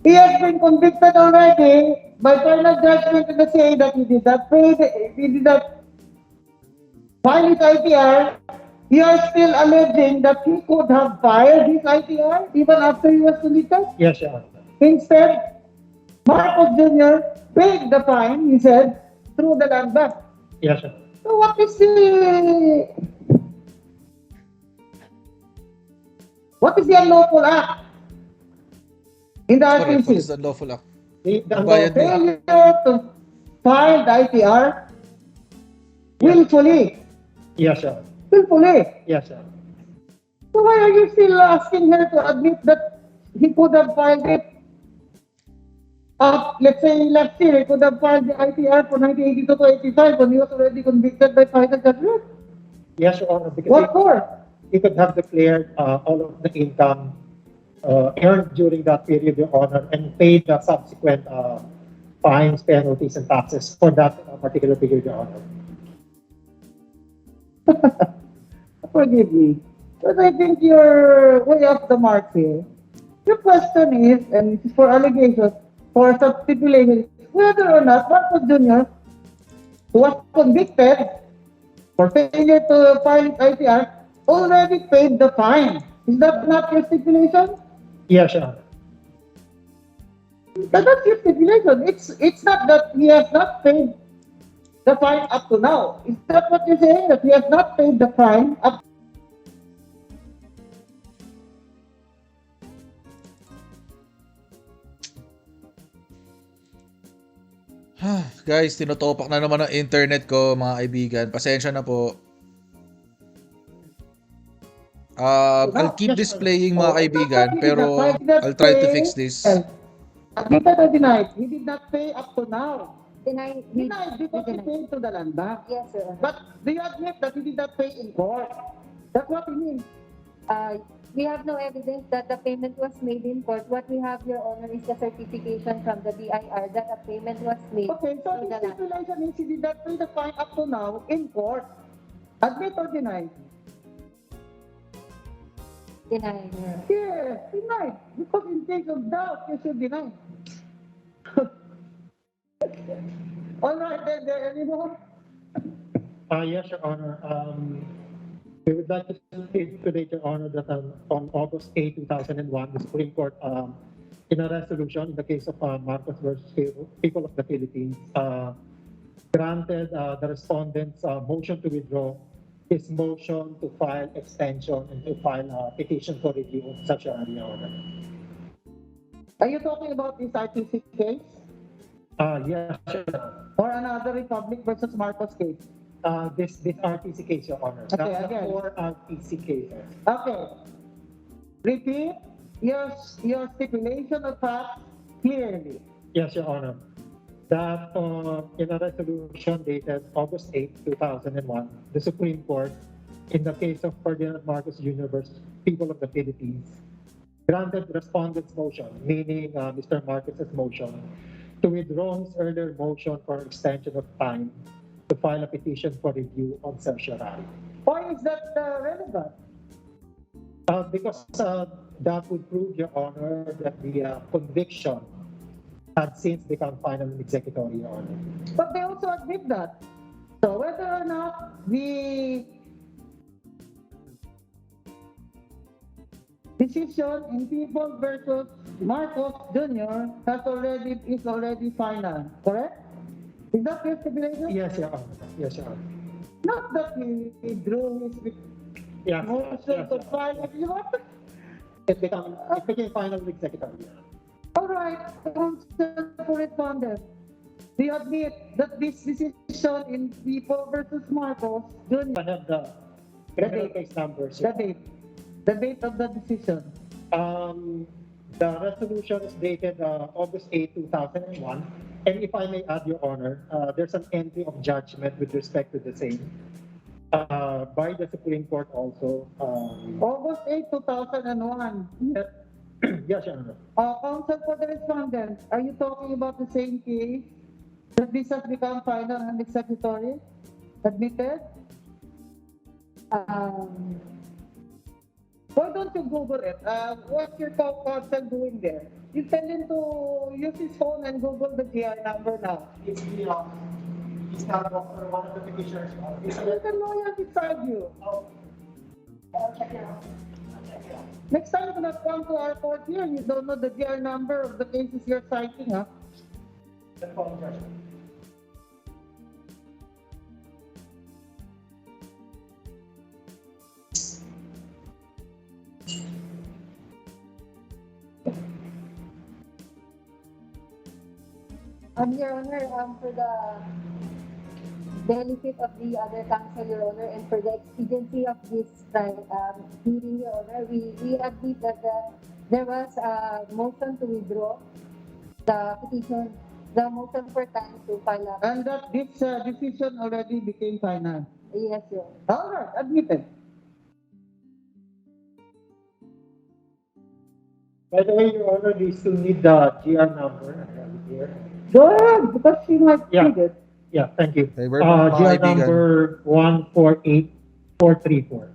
he has been convicted already by final judgment in the say that he did not pay, he did not file his ITR. You are still alleging that he could have filed his ITR even after he was convicted. Yes, Your Honor. Instead, Marcos Jr. paid the fine, he said, through the land bank. Yes, Your Honor. So what is the unlawful act in the Correct. What is RTC? the lawful act? The Bayad din. Failure to file the ITR willfully. Yes, Your Honor. Willfully. Yes, Your Honor. So why are you still asking her to admit that he could have filed it? Let's say last year, he could have filed the ITR for 1982 to 85 when he was already convicted by final judgment. Yes, Your Honor. Because What for? he could have declared all of the income earned during that period, Your Honor, and paid the subsequent fines, penalties, and taxes for that particular period, Your Honor. Forgive me, but I think you're way off the mark here. Your question is, and this is for allegations, for stipulation, whether or not Marcos Jr., who was convicted for failure to file his ITR, already paid the fine. Is that not your stipulation? Yes, Your Honor. That's your stipulation. It's not that he has not paid the fine up to now. Is that what you're saying? That he has not paid the fine up Guys, tinotopak na naman ang internet ko, mga kaibigan. Pasensya na po. I'll keep displaying, mga kaibigan, pero I'll try to fix this. Admitted or denied? He did not pay up to now. Deny, Denied because he deny. paid to the landmark. Yes, Your Honor. But do you admit that he did not pay in court? That's what he means. We have no evidence that the payment was made in court. What we have, Your Honor, is the certification from the BIR that a payment was made Okay, so to the the land. stipulation is he did not pay the fine up to now in court. Admit or deny? Deny, Your Honor. Yes, denied. Because in case of doubt, you should deny. All right, then, there any more? Yes, Your Honor. We would like to state today, Your Honor, that on August 8, 2001, the Supreme Court, in a resolution in the case of Marcos versus People of the Philippines, granted the respondent's motion to withdraw his motion to file extension and to file a petition for review of such an Your Honor. Are you talking about this ITC case Yes, Your Honor. or another Republic versus Marcos case? This RTC case, Your Honor. Okay, That's the again. 4 RTC cases. Okay. Repeat your stipulation of fact clearly. Yes, Your Honor. That in a resolution dated August 8, 2001, the Supreme Court, in the case of Ferdinand Marcos Jr. versus People of the Philippines, granted respondent's motion, meaning Mr. Marcos's motion, to withdraw his earlier motion for extension of time to file a petition for review on certiorari. Why is that relevant? Because that would prove, Your Honor, that the conviction had since become final and executory, Your Honor. But they also admit that. So whether or not the decision in People versus Marcos Jr. is already final, correct? Is that your stipulation? Yes, Your Honor. Yes, Your Honor. Not that he drew his Yes, motion to yes, file if you want. it became final and executory. All right, counsel for respondent. Do you admit that this decision in People versus Marcos Jr. I have the criminal case numbers. the date of the decision? The resolution is dated August 8, 2001. And if I may add, Your Honor, there's an entry of judgment with respect to the same by the Supreme Court also. August 8, 2001. Yes, yes, Your Honor. Counsel for the respondent, are you talking about the same case that this has become final and executory? Admitted? Why don't you Google it? What's your counsel doing there? You tell him to use his phone and Google the GR number now. It's not one of the petitioners. There's a lawyer beside you. Next time you not come to our court here, you don't know the GR number of the cases you're citing, huh? Your Honor, for the benefit of the other counsel, Your Honor, and for the expediency of this hearing, Your Honor, we admit that there was a motion to withdraw the petition, the motion for time to file a... And that this decision already became final. Yes, Your Honor. All right, admitted. By the way, Your Honor, we still need the GR number. I have it here. Go ahead, because she might Yeah. read it. Yeah, thank you. Okay, mga GR kaibigan. number 148434.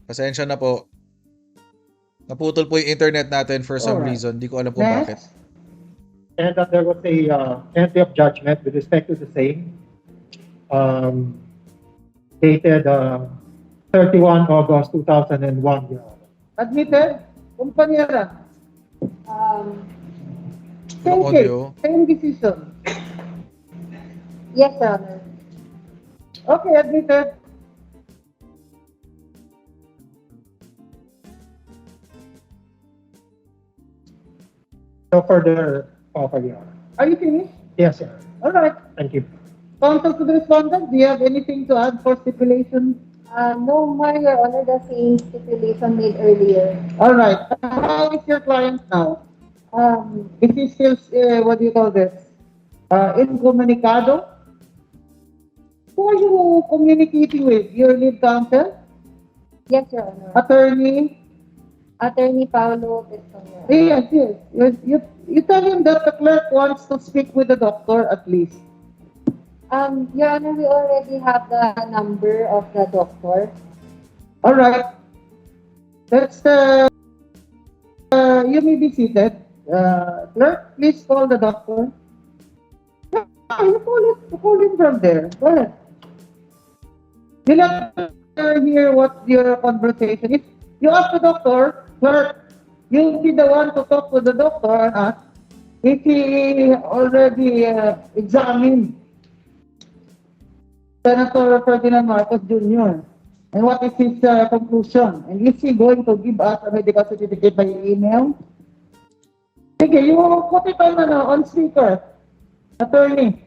Pasensya na po. Naputol po yung internet natin for some Alright. reason. Di ko alam kung bakit. Next. And that there was a entry of judgment with respect to the same, dated 31 August 2001, Your Honor. Admitted. Kumpanyera. Same Walang case, audio. same decision. Yes, Your Honor. Okay, admitted. No further offer, Your Honor. Are you finished? Yes, Your Honor. All right. Thank you. Counsel to the respondent, do you have anything to add for stipulation? No more, Your Honor, the same stipulation made earlier. All right. How is your client now? Is he still, what do you call this? Incommunicado? Who are you communicating with? Your lead counsel? Yes, Your Honor. Attorney? Attorney Paulo Pestonio. Yes, yes. You tell him that the clerk wants to speak with the doctor at least. Your Honor, we already have the number of the doctor. All right. That's you may be seated. Clerk, please call the doctor. Yeah, you call him from there. Go ahead. You let her hear what your conversation is. You ask the doctor, clerk, you'll be the one to talk to the doctor and ask if he already examined Senator Ferdinand Marcos Jr. And what is his conclusion? And is he going to give us a medical certificate by email? Sige, you put it on speaker. Attorney.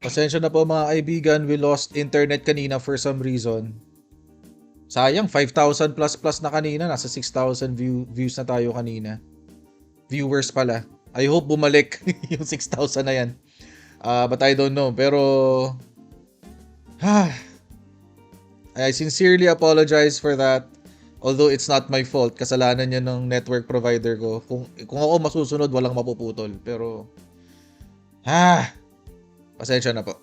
Pasensya na po mga kaibigan, we lost internet kanina for some reason. Sayang, 5,000 plus na kanina. Nasa 6,000 views na tayo kanina. Viewers pala. I hope bumalik yung 6,000 na yan. But I don't know. Pero, I sincerely apologize for that. Although it's not my fault. Kasalanan niya ng network provider ko. Kung ako masusunod, walang mapuputol. Pero, pasensya na po.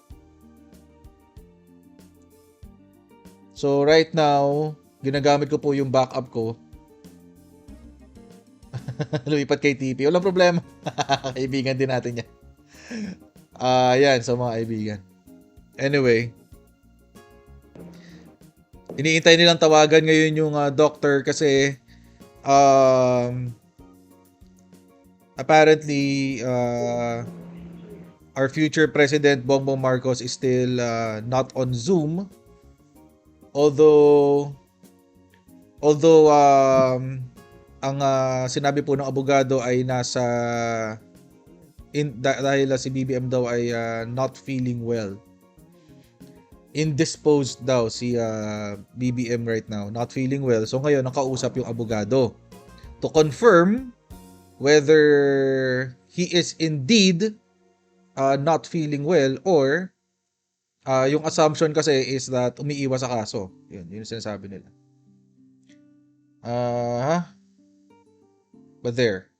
So right now, ginagamit ko po yung backup ko. Lumipat kay TP. Walang problema. Kaibigan din natin yan. Yan, so mga kaibigan. Anyway. Iniintay nilang tawagan ngayon yung doctor kasi apparently our future President Bongbong Marcos is still not on Zoom. Although ang sinabi po ng abogado ay nasa dahil si BBM daw ay not feeling well. Indisposed daw si BBM right now, not feeling well. So ngayon nakausap yung abogado to confirm whether he is indeed not feeling well or yung assumption kasi is that umiiwas sa kaso. Yun yung sinasabi nila. But there.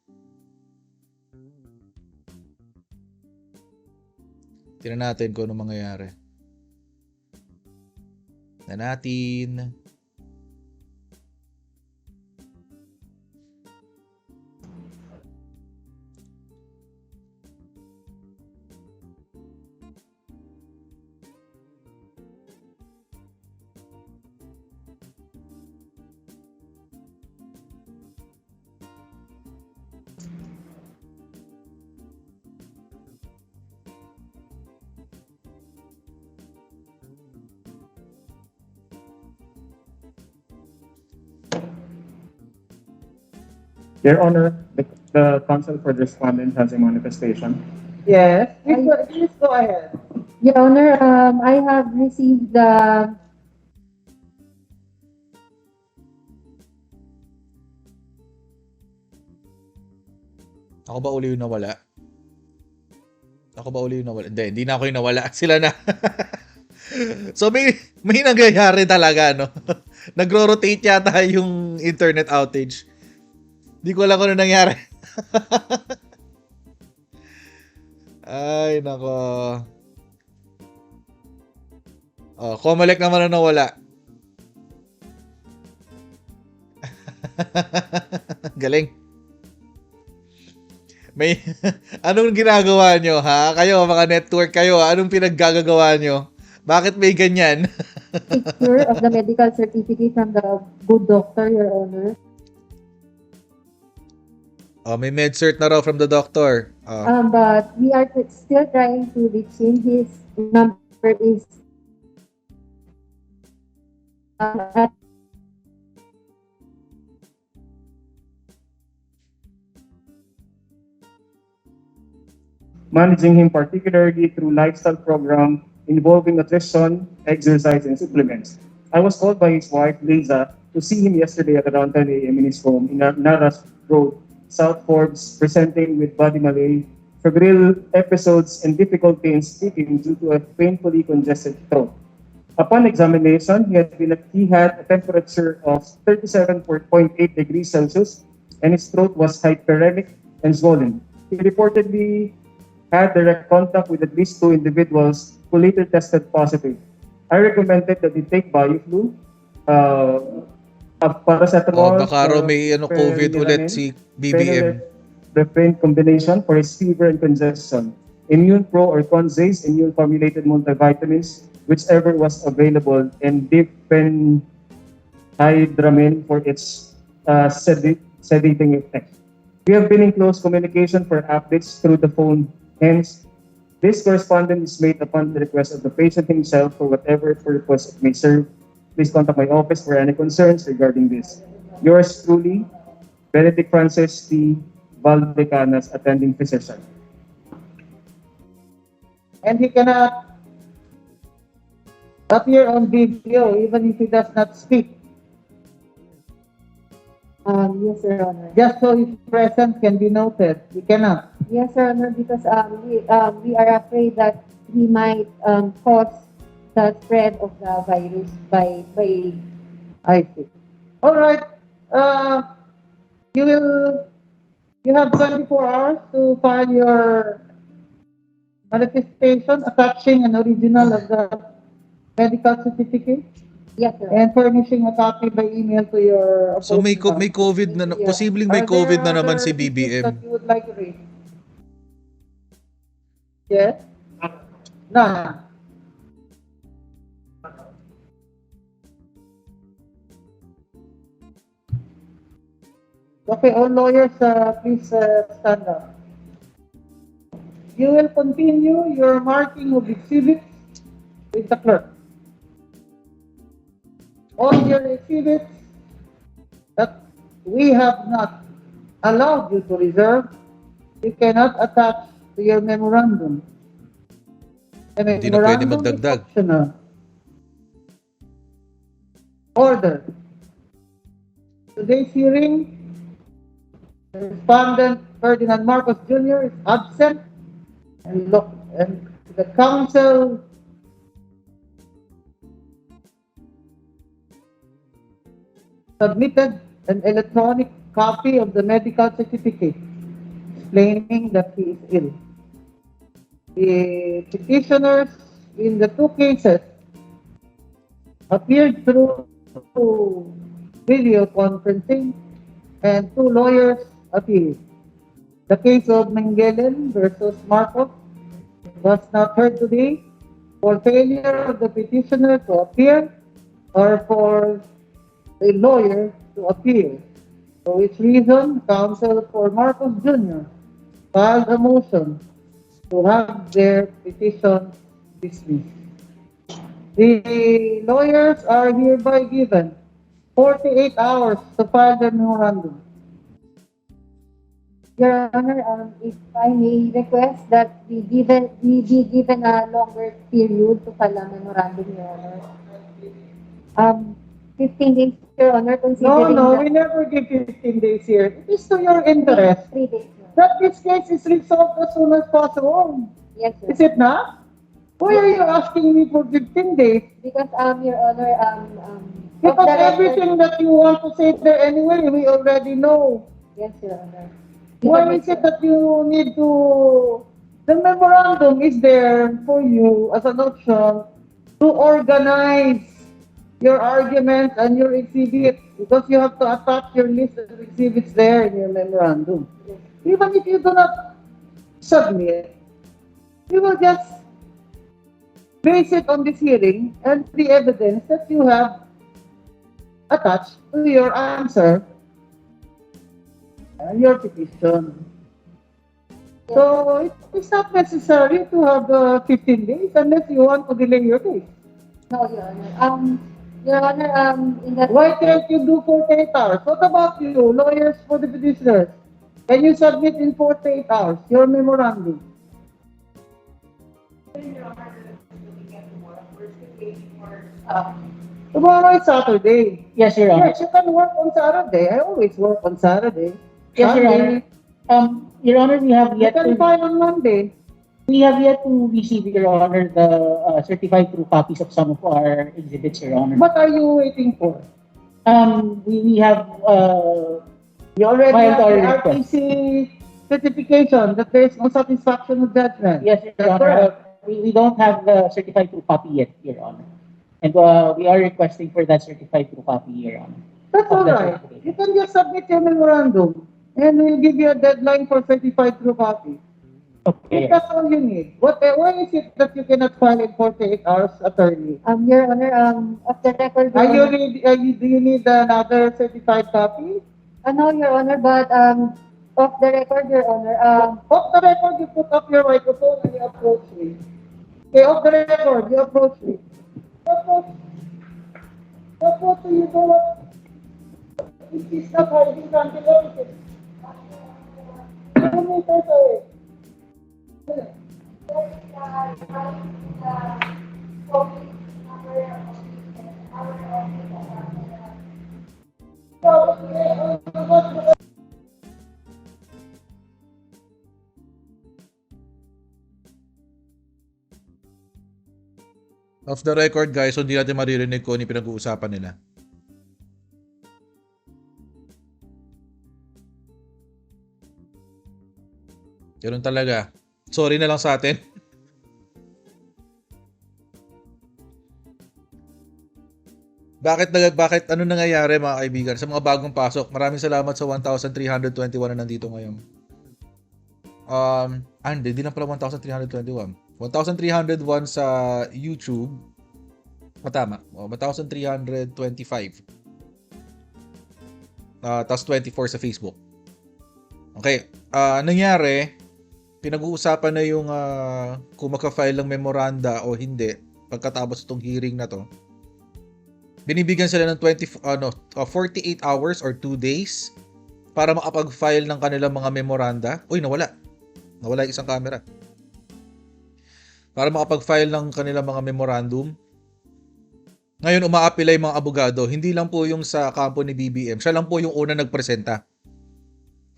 Tingnan natin kung ano mangyayari. Tingnan natin. Your Honor, the counsel for the respondent has a manifestation. Yes, please go ahead. Your Honor, I have received the Ako ba uli yung nawala? Hindi na ako yung nawala. Sila na. So may nangyayari talaga, no? Nagro-rotate yata yung internet outage. Hindi ko alam kung ano nangyari. Ay, nako. Comelec naman na nawala. Galing. May anong ginagawa nyo, ha? Kayo, mga network kayo, anong pinaggagawa nyo? Bakit may ganyan? Picture of the medical certificate from the good doctor, Your Honor. Oh, may med cert na raw from the doctor. Oh. But we are still trying to reach him. His number is at managing him particularly through lifestyle program involving nutrition, exercise, and supplements. I was called by his wife, Liza, to see him yesterday at around 10 a.m. in his home in Naras Road, South Forbes, presenting with body malaise, febrile episodes, and difficulty in speaking due to a painfully congested throat. Upon examination, he had a temperature of 37.8 degrees Celsius, and his throat was hyperemic and swollen. He reportedly had direct contact with at least 2 individuals who later tested positive. I recommended that he take BioFlu, paracetamol, Baka raw may COVID ulit si BBM. Refrain combination for his fever and congestion. Immune Pro or Conzace, immune formulated multivitamins, whichever was available, and diphenhydramine for its sedating effect. We have been in close communication for updates through the phone. Hence, this correspondence is made upon the request of the patient himself for whatever purpose it may serve. Please contact my office for any concerns regarding this. Yours truly, Benedict Francis T. Valdecanas, attending physician. And he cannot appear on video even if he does not speak. yes, Your Honor. Just so his presence can be noted. He cannot. Yes, Your Honor, because we are afraid that he might cause the spread of the virus by I see. All right. You have 24 hours to file your manifestation attaching an original of the medical certificate yes, sir. and furnishing a copy by email to your So may opposing may COVID na, Yeah. posibleng may Are COVID there na naman si other issues BBM. that you would like to raise? Yes? None. Okay, all lawyers, please stand up. You will continue your marking of exhibits with the clerk. All your exhibits that we have not allowed you to reserve, you cannot attach to your memorandum. The Hindi na pwede memorandum is magdagdag. optional. Order. Today's hearing, the respondent Ferdinand Marcos Jr. is absent, and the counsel submitted an electronic copy of the medical certificate explaining that he is ill. The petitioners in the 2 cases appeared through video conferencing and 2 lawyers appeared. The case of Mengelen versus Marcos was not heard today for failure of the petitioner to appear or for the lawyer to appear. For which reason, counsel for Marcos Jr. filed a motion to have their petition dismissed. The lawyers are hereby given 48 hours to file their memorandum. Your Honor, if I may request that we be given a longer period to file a memorandum, Your Honor. 15 days, Your Honor, considering No, that we never give 15 days here. It is to your interest 3 days, Your Honor. that this case is resolved as soon as possible. Yes, sir. Is it not? Why are you asking me for 15 days? Because, Your Honor, Because of the record- everything that you want to say there anyway, we already know. Yes, Your Honor. Why is it that you need to... The memorandum is there for you as an option to organize your arguments and your exhibits because you have to attach your list of exhibits there in your memorandum. Even if you do not submit, you will just base it on this hearing and the evidence that you have attached to your answer and your petition. So it's not necessary to have 15 days unless you want to delay your case. No, Your Honor. Your Honor, in that... Why can't you do 48 hours? What about you, lawyers for the petitioners? Can you submit in 48 hours your memorandum? Tomorrow is Saturday. Yes, Your Honor. Yes, you can work on Saturday. I always work on Saturday. Yes, Your Sunday, Honor. Your Honor, we have you yet can to file on Monday. receive, Your Honor, the certified true copies of some of our exhibits, Your Honor. What are you waiting for? We have You already filed have our the request. RTC certification that there is no satisfaction of judgment. Yes, Your That's Honor. correct. We don't have the certified true copy yet, Your Honor. And we are requesting for that certified true copy, Your Honor. That's all right. You can just submit your memorandum and we'll give you a deadline for certified true copy. Okay. If that's all you need. Why is it that you cannot file in 48 hours, attorney? Your Honor, of the record, Your Honor. Do you need another certified copy? No, Your Honor, but of the record, Your Honor, Off the record, you put up your microphone and you approach me. Okay, off the record, you approach me. What do you do? It's not hiding something. What is it? 2 meters away. Off the record, guys, so hindi natin maririnig kung ano yung pinag-uusapan nila. Ganun talaga. Sorry na lang sa atin. Bakit ano nangyayari mga kaibigan sa mga bagong pasok? Maraming salamat sa 1,321 na nandito ngayon. Hindi lang pala 1,321. 1,301 sa YouTube. Tama. 1,325. Tapos 24 sa Facebook. Okay. Nangyari, pinag-uusapan na yung kung magka-file ng memoranda o hindi pagkatapos itong hearing na to. Binibigyan sila ng 48 hours or 2 days para makapag-file ng kanilang mga memoranda. Uy, nawala. Nawala yung isang camera. Para makapag-file ng kanilang mga memorandum. Ngayon, uma-apply yung mga abogado. Hindi lang po yung sa kampo ni BBM. Siya lang po yung una nagpresenta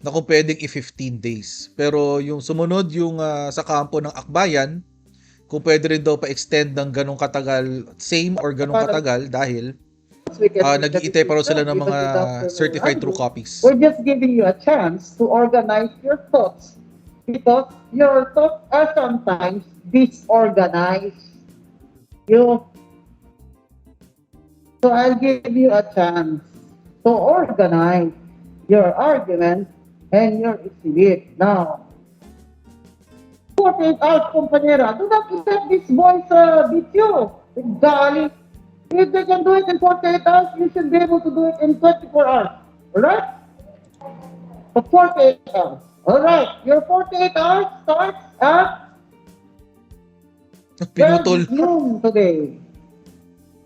na kung pwedeng i-15 days. Pero yung sumunod, yung sa kampo ng Akbayan, kung pwede rin daw pa-extend ng ganong katagal, same or ganong katagal dahil nag-iitay pa rin sila ng mga certified true copies. We're just giving you a chance to organize your thoughts because your thoughts are sometimes disorganized. So I'll give you a chance to organize your argument and your exhibit. Now, 48 hours, compañera. Do not let these boys beat you. Golly. If they can do it in 48 hours, you should be able to do it in 24 hours. Alright? So 48 hours. Alright. Your 48 hours starts at Pinutol. 12 noon today.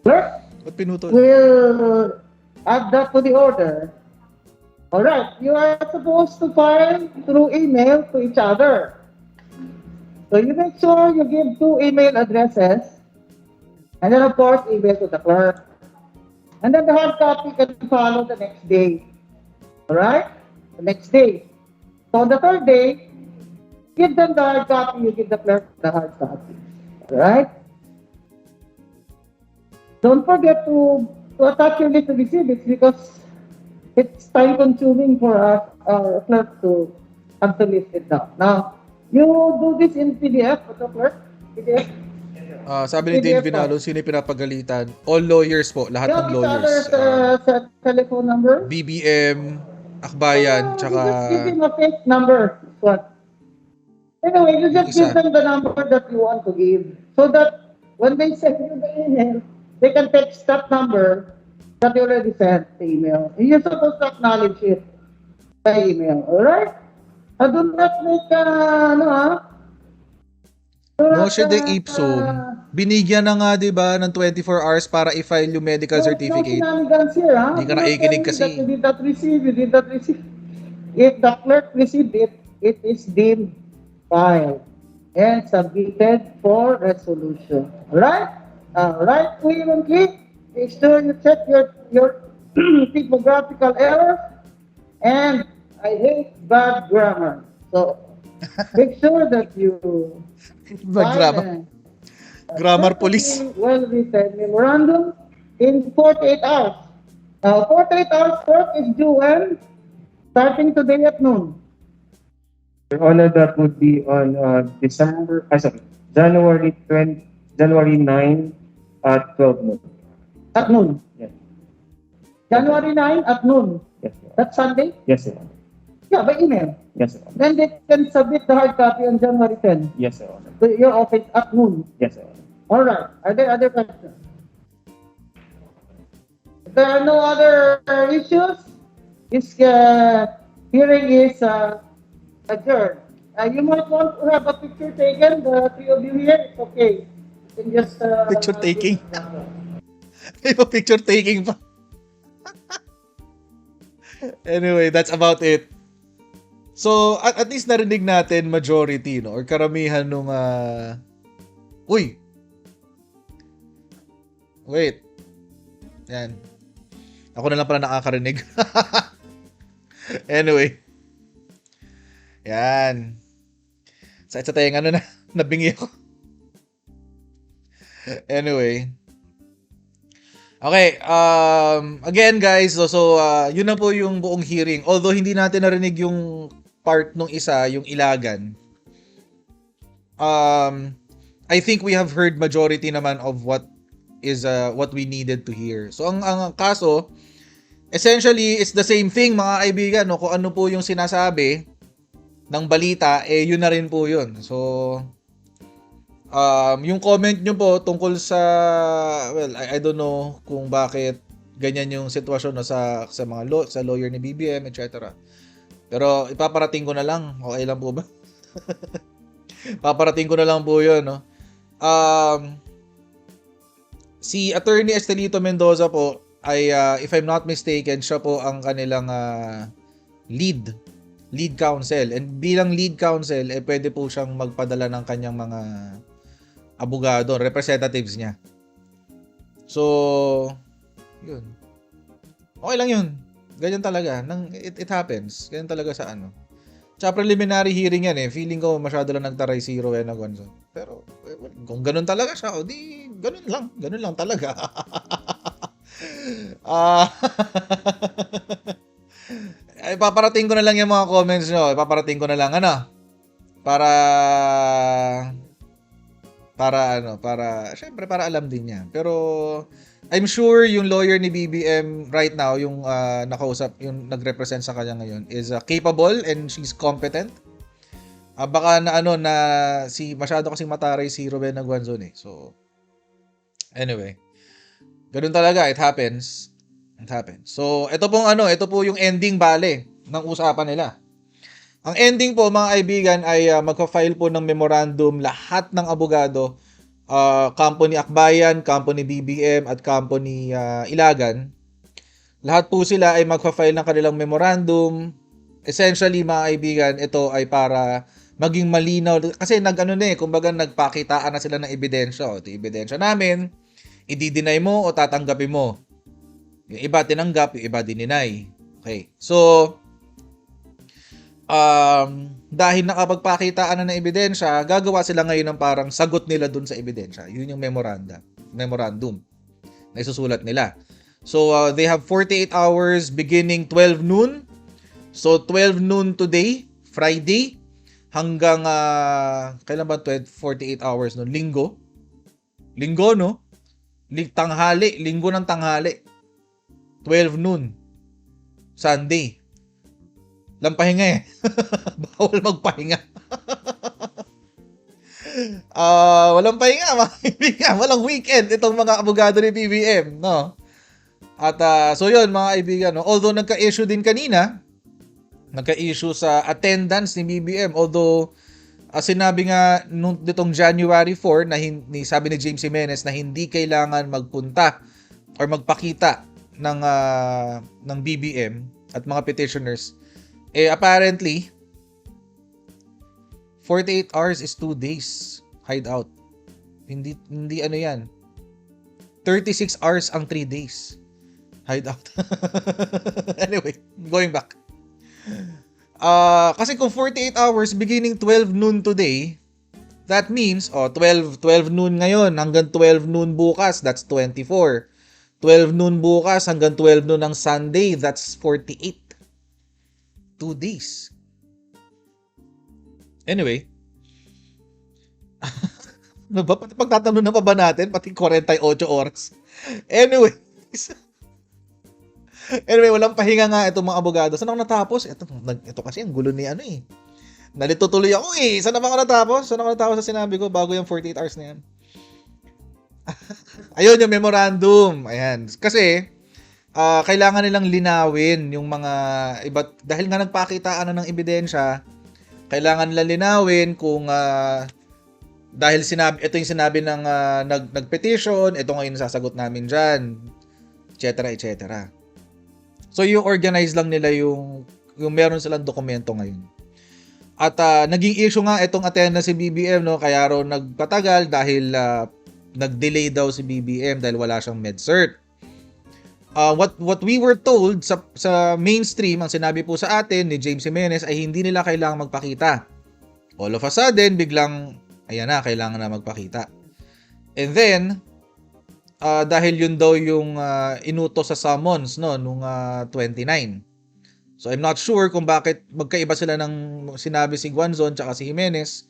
Clerk Ba't pinutol? will add that to the order. Alright. You are supposed to file through email to each other. So you make sure you give 2 email addresses, and then of course email to the clerk. And then the hard copy can follow the next day. Alright? The next day. So on the 3rd day, give them the hard copy, you give the clerk the hard copy. Alright? Don't forget to attach your list of exhibits because it's time consuming for our clerk to have to list it down. Now, you do this in PDF, Auto Clerk? PDF? Sabi ni Dave Vinalo, sino yung pinapagalitan? All lawyers po, lahat You ng have each lawyers. other's telephone number? BBM, Akbayan, Just tsaka give him a fake number. What? Anyway, you just Isa. give them the number that you want to give so that when they send you the email, they can text that number that you already sent the email. And you're supposed to acknowledge it by email, alright? Do not make, do No, not, siya de ipsum. Binigyan na nga, di ba, ng 24 hours para i-file yung medical no certificate. shenanigans here, Hindi ka Do not tell nakikinig me kasi. that you did not receive, you did not receive. If the clerk received it, it is deemed filed and submitted for resolution. Alright? Right, William Key, make sure you check your typographical errors, and I hate bad grammar. So, make sure that you Mag-grammar. Grammar police. well-written memorandum in 48 hours. 48 hours work is due when? Starting today at noon. Your Honor, that would be on January 9 at 12 noon. At noon. Yes. January 9 at noon. Yes, Your Honor. That's Sunday? Yes, Your Honor. Yeah, by email. Yes, Your Honor. Then they can submit the hard copy on January 10 Yes, Your Honor. to your office at noon. Yes, Your Honor. All right. Are there other questions? If there are no other issues, this hearing is adjourned. You might want to have a picture taken, the three of you here. It's okay. You can just Picture taking? May picture taking pa. Anyway, that's about it. So, at least narinig natin majority, no? Or karamihan nung, Uy! Wait. Yan. Ako na lang pala nakakarinig. Anyway. Yan. Sa tayong nabingi ako. Anyway. Okay, again guys, so yun na po yung buong hearing. Although hindi natin narinig yung part nung isa, yung ilagan. I think we have heard majority naman of what we needed to hear. So ang kaso, essentially it's the same thing mga kaibigan, no? Kung ano po yung sinasabi ng balita, yun na rin po yun. So yung comment nyo po tungkol sa, well, I don't know kung bakit ganyan yung sitwasyon, no, sa mga sa lawyer ni BBM, etc. Pero ipaparating ko na lang. Okay lang po ba? Paparating ko na lang po yun, no? Si Attorney Estelito Mendoza po ay, if I'm not mistaken, siya po ang kanilang lead counsel. And bilang lead counsel, pwede po siyang magpadala ng kanyang mga abogado, representatives niya. So, yun. Okay lang yun. Ganyan talaga. It happens. Ganyan talaga sa ano. Tsaka preliminary hearing yan eh. Feeling ko masyado lang nagtaray si Rowena Gonzo. Pero, kung ganun talaga siya, o di, ganun lang. Ganun lang talaga. Ipaparating ko na lang yung mga comments nyo. Ipaparating ko na lang, syempre para alam din niya. Pero I'm sure yung lawyer ni BBM right now, yung nakausap, yung nagrepresent sa kanya ngayon, is capable and she's competent. Baka na masyado kasing mataray si Rowena Guanzon eh. So anyway, ganun talaga, it happens. So ito po yung ending bale ng usapan nila. Ang ending po mga kaibigan ay magfa-file po ng memorandum lahat ng abogado, kampo ni Akbayan, kampo ni BBM at kampo ni Ilagan. Lahat po sila ay magfa-file ng kanilang memorandum. Essentially mga kaibigan, ito ay para maging malinaw kasi kumbaga nagpakitaan na sila ng ebidensya. Ito ebidensya namin, i-deny mo o tatanggapin mo. Yung iba tinanggap, yung iba dininay. Okay. So dahil nakapagpakitaan na ng ebidensya, gagawa sila ngayon ng parang sagot nila dun sa ebidensya. Yun yung memorandum na isusulat nila. So they have 48 hours beginning 12 noon. So 12 noon today, Friday, hanggang kailan ba 48 hours no? Linggo, no? Linggo ng tanghali. 12 noon. Sunday. Lang pahinga eh. Bawal magpahinga. Walang pahinga, mga kaibigan. Walang weekend itong mga abogado ni BBM, no? At so yun, mga kaibigan, no? Although nagka-issue din kanina, nagka-issue sa attendance ni BBM, although sinabi nga nitong January 4 na sabi ni James Jimenez na hindi kailangan magpunta or magpakita ng BBM at mga petitioners. Apparently 48 hours is 2 days hideout. Hindi ano yan. 36 hours ang 3 days hideout. Anyway, going back. Kasi kung 48 hours beginning 12 noon today, that means 12 noon ngayon hanggang 12 noon bukas, that's 24. 12 noon bukas hanggang 12 noon ng Sunday, that's 48. 2 days. Anyway, ano ba? Pagtatanong na pa ba natin? Pati 48 oras. Anyway, walang pahinga nga itong mga abogado. Saan ako natapos? Ito kasi ang gulo ni Nalito tuloy ako eh. Saan ako natapos? Sa sinabi ko bago yung 48 hours na yan? Ayun, yung memorandum. Ayan. Kasi, kailangan nilang linawin yung mga iba't, dahil nga nagpakitaan ng ebidensya, kailangan nilang linawin kung dahil ito yung sinabi ng nag-petition, ito ngayon sasagot namin dyan, etc. So yung organize lang nila yung meron silang dokumento ngayon. At naging issue nga itong attendance si BBM, no, kaya raw nagpatagal dahil nag-delay daw si BBM dahil wala siyang med-cert. What we were told sa mainstream, ang sinabi po sa atin ni James Jimenez ay hindi nila kailangang magpakita. All of a sudden, biglang, ayan na, kailangan na magpakita. And then, dahil yun daw yung inutos sa summons, no, nung 29. So, I'm not sure kung bakit magkaiba sila ng sinabi si Guanzon tsaka si Jimenez.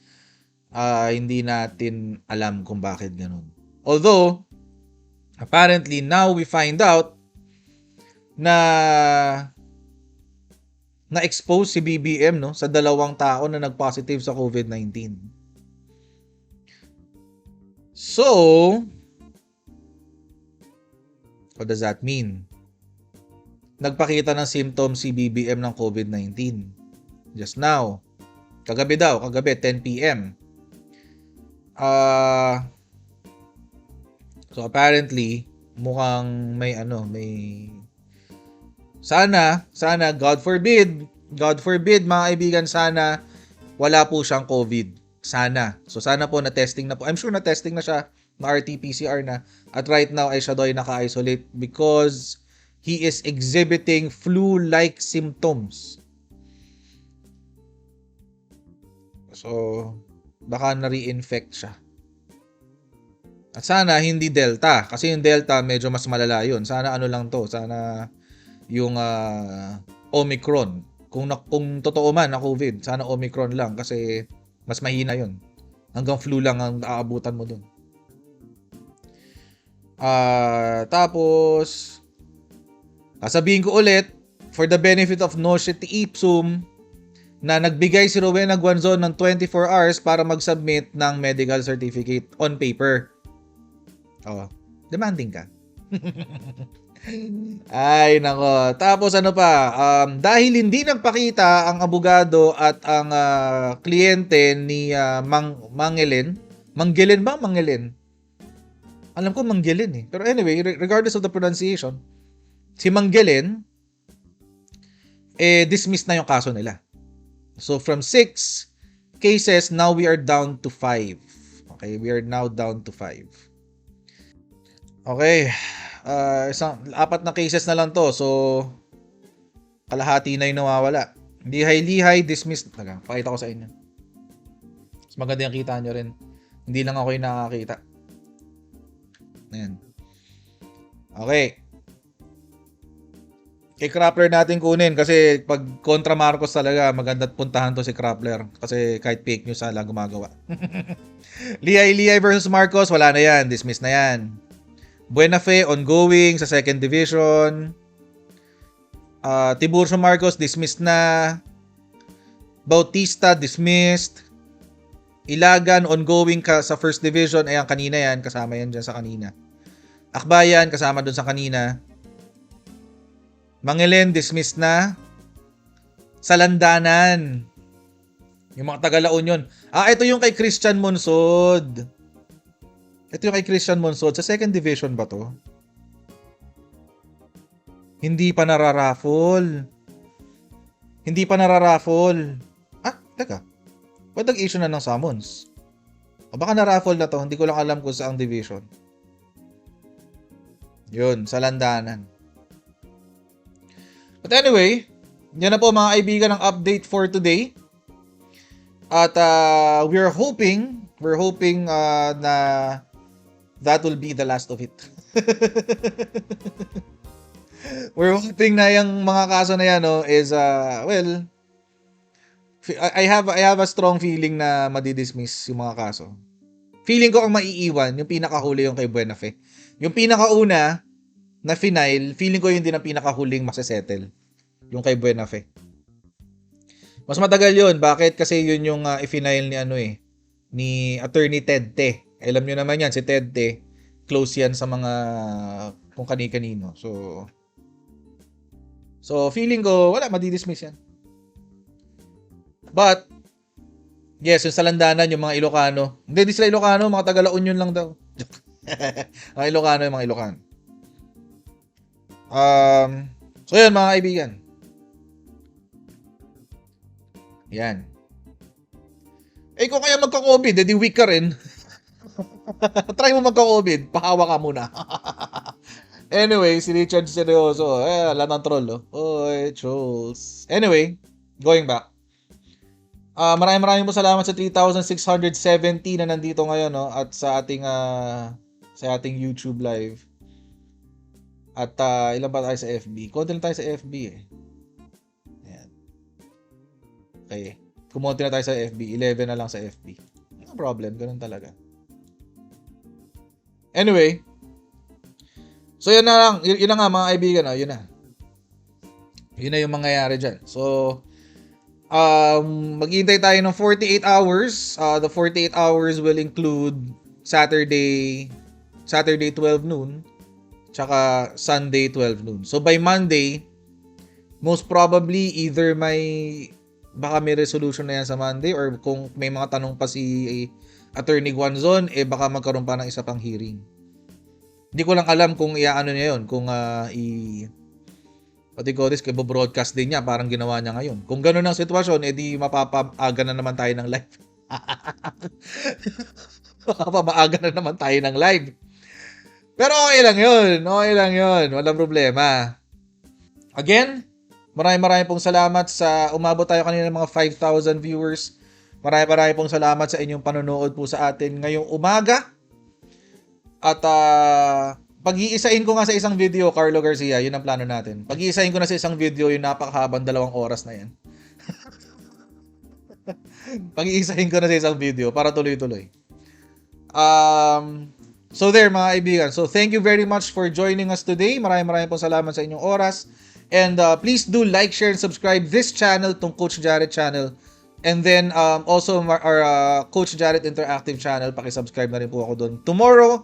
Hindi natin alam kung bakit ganun. Although, apparently, now we find out na na-expose si BBM, no, sa 2 tao na nag-positive sa COVID-19. So, what does that mean? Nagpakita ng symptoms si BBM ng COVID-19. Just now. Kagabi 10 p.m. So apparently, mukhang may sana, God forbid mga kaibigan, sana wala po siyang COVID. Sana. So sana po na-testing na po. I'm sure na-testing na siya, na RT-PCR na. At right now ay siya daw ay naka-isolate because he is exhibiting flu-like symptoms. So, baka na-reinfect siya. At sana hindi Delta. Kasi yung Delta medyo mas malala yun. Sana lang to. Sana yung Omicron. Kung totoo man na COVID, sana Omicron lang kasi mas mahina yun. Hanggang flu lang ang aabutan mo dun. Tapos, sasabihin ko ulit, for the benefit of Noshit Ipsum, na nagbigay si Rowena Guanzon ng 24 hours para mag-submit ng medical certificate on paper. Demanding ka. Ay, nako. Tapos dahil hindi nagpakita ang abogado at ang kliyente ni Mangelen. Alam ko Mangelen eh. Pero anyway, regardless of the pronunciation, si Mangelen, dismissed na yung kaso nila. So from 6 cases, now we are down to 5. Okay, we are now down to 5. Okay. 4 na cases na lang to. So, kalahati na yung nawawala. Lihay-lihay, dismissed. Pakita ko sa inyo. Mas maganda yung kita nyo rin. Hindi lang ako yung nakakita. Ayan. Okay. Kay Krappler natin kunin kasi pag kontra Marcos talaga, maganda puntahan to si Krappler. Kasi kahit fake news lang gumagawa. Lihay-lihay versus Marcos, wala na yan. Dismissed na yan. Buena Fe, ongoing sa 2nd Division. Tiburcio Marcos, dismissed na. Bautista, dismissed. Ilagan, ongoing ka sa first division. Ayan, kanina yan. Kasama yan dyan sa kanina. Akbayan, kasama dun sa kanina. Mangilin, dismissed na. Salandanan. Yung mga taga-La Union. Ito yung kay Christian Monsod. Ito yung kay Christian Monsod. Sa second division ba to? Hindi pa nararaffle. Hindi pa nararaffle. Teka. Ba't nag-issue na ng summons? O baka na-raffle na to. Hindi ko lang alam kung saang division. Yun, sa landanan. But anyway, yan na po mga kaibigan ang update for today. At we're hoping na that will be the last of it. We're hoping na yung mga kaso na yan is well, I have a strong feeling na madidismiss yung mga kaso. Feeling ko ang maiiwan, yung pinakahuli yung kay Buenafe. Yung pinakauna na final, feeling ko yun din ang pinakahuling masesettle. Yung kay Buenafe. Mas matagal yun. Bakit? Kasi yun yung i-final ni ni Attorney Ted Te. Alam nyo naman yan, si Ted Te. Close yan sa mga kung kani-kanino. So feeling ko, wala, madidismiss yan. But, yes, yung sa landanan, yung mga Ilocano. Hindi sila Ilocano, mga taga-La Union lang daw. Mga Ilocano, yung mga Ilocano. So yun, mga kaibigan. Yan. Kung kaya magka-COVID, edi weak ka rin. Try mo magka-COVID, pahawa ka muna. Anyway, si Richard Seryoso. Wala ng troll, Oy, trolls. Anyway, going back. Maraming po salamat sa 3,670 na nandito ngayon, at sa ating YouTube live. At ilan pa tayo sa FB? Konti lang tayo sa FB Ayan. Okay. Kumonti na tayo sa FB. 11 na lang sa FB. No problem. Ganun talaga. Anyway. So, yun na lang. Yun na nga, mga kaibigan. Yun na. Yun na yung mangyayari dyan. So, maghihintay tayo ng 48 hours. The 48 hours will include Saturday 12 noon. Tsaka Sunday 12 noon. So, by Monday, most probably, either baka may resolution na yan sa Monday, or kung may mga tanong pa si Attorney Guanzon, baka magkaroon pa ng isa pang hearing. Hindi ko lang alam kung iaano niya yun, kung broadcast din niya, parang ginawa niya ngayon. Kung gano'n ang sitwasyon, edi mapapaaga na naman tayo ng live. Mapapaaga na naman tayo ng live. Pero okay lang yun. Walang problema. Again, maraming pong salamat sa umabot tayo kanina ng mga 5,000 viewers. Maraming pong salamat sa inyong panonood po sa atin ngayong umaga. At pag-iisain ko nga sa isang video, Carlo Garcia, yun ang plano natin. Pag-iisain ko na sa isang video yung napakahabang 2 oras na yan. Pag-iisain ko na sa isang video para tuloy-tuloy. So there, mga kaibigan. So thank you very much for joining us today. Maraming pong salamat sa inyong oras. And please do like, share, and subscribe this channel, tong Coach Jarret channel. And then also our Coach Jarret Interactive channel. Paki-subscribe na rin po ako doon. Tomorrow,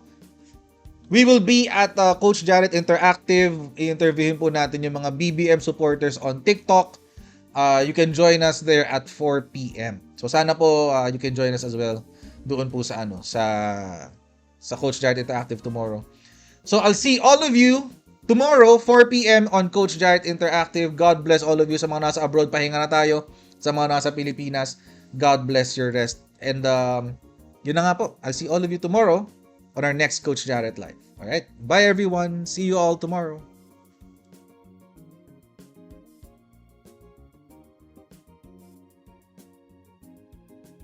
we will be at Coach Jarret Interactive. I-interviewin po natin yung mga BBM supporters on TikTok. You can join us there at 4 p.m. So sana po you can join us as well doon po sa sa Coach Jarret Interactive tomorrow. So I'll see all of you tomorrow 4 p.m. on Coach Jarret Interactive. God bless all of you. Sa mga nasa abroad, pahinga na tayo. Sa mga nasa Pilipinas, God bless your rest. And yun na nga po. I'll see all of you tomorrow on our next Coach Jarret Live. Alright? Bye everyone. See you all tomorrow.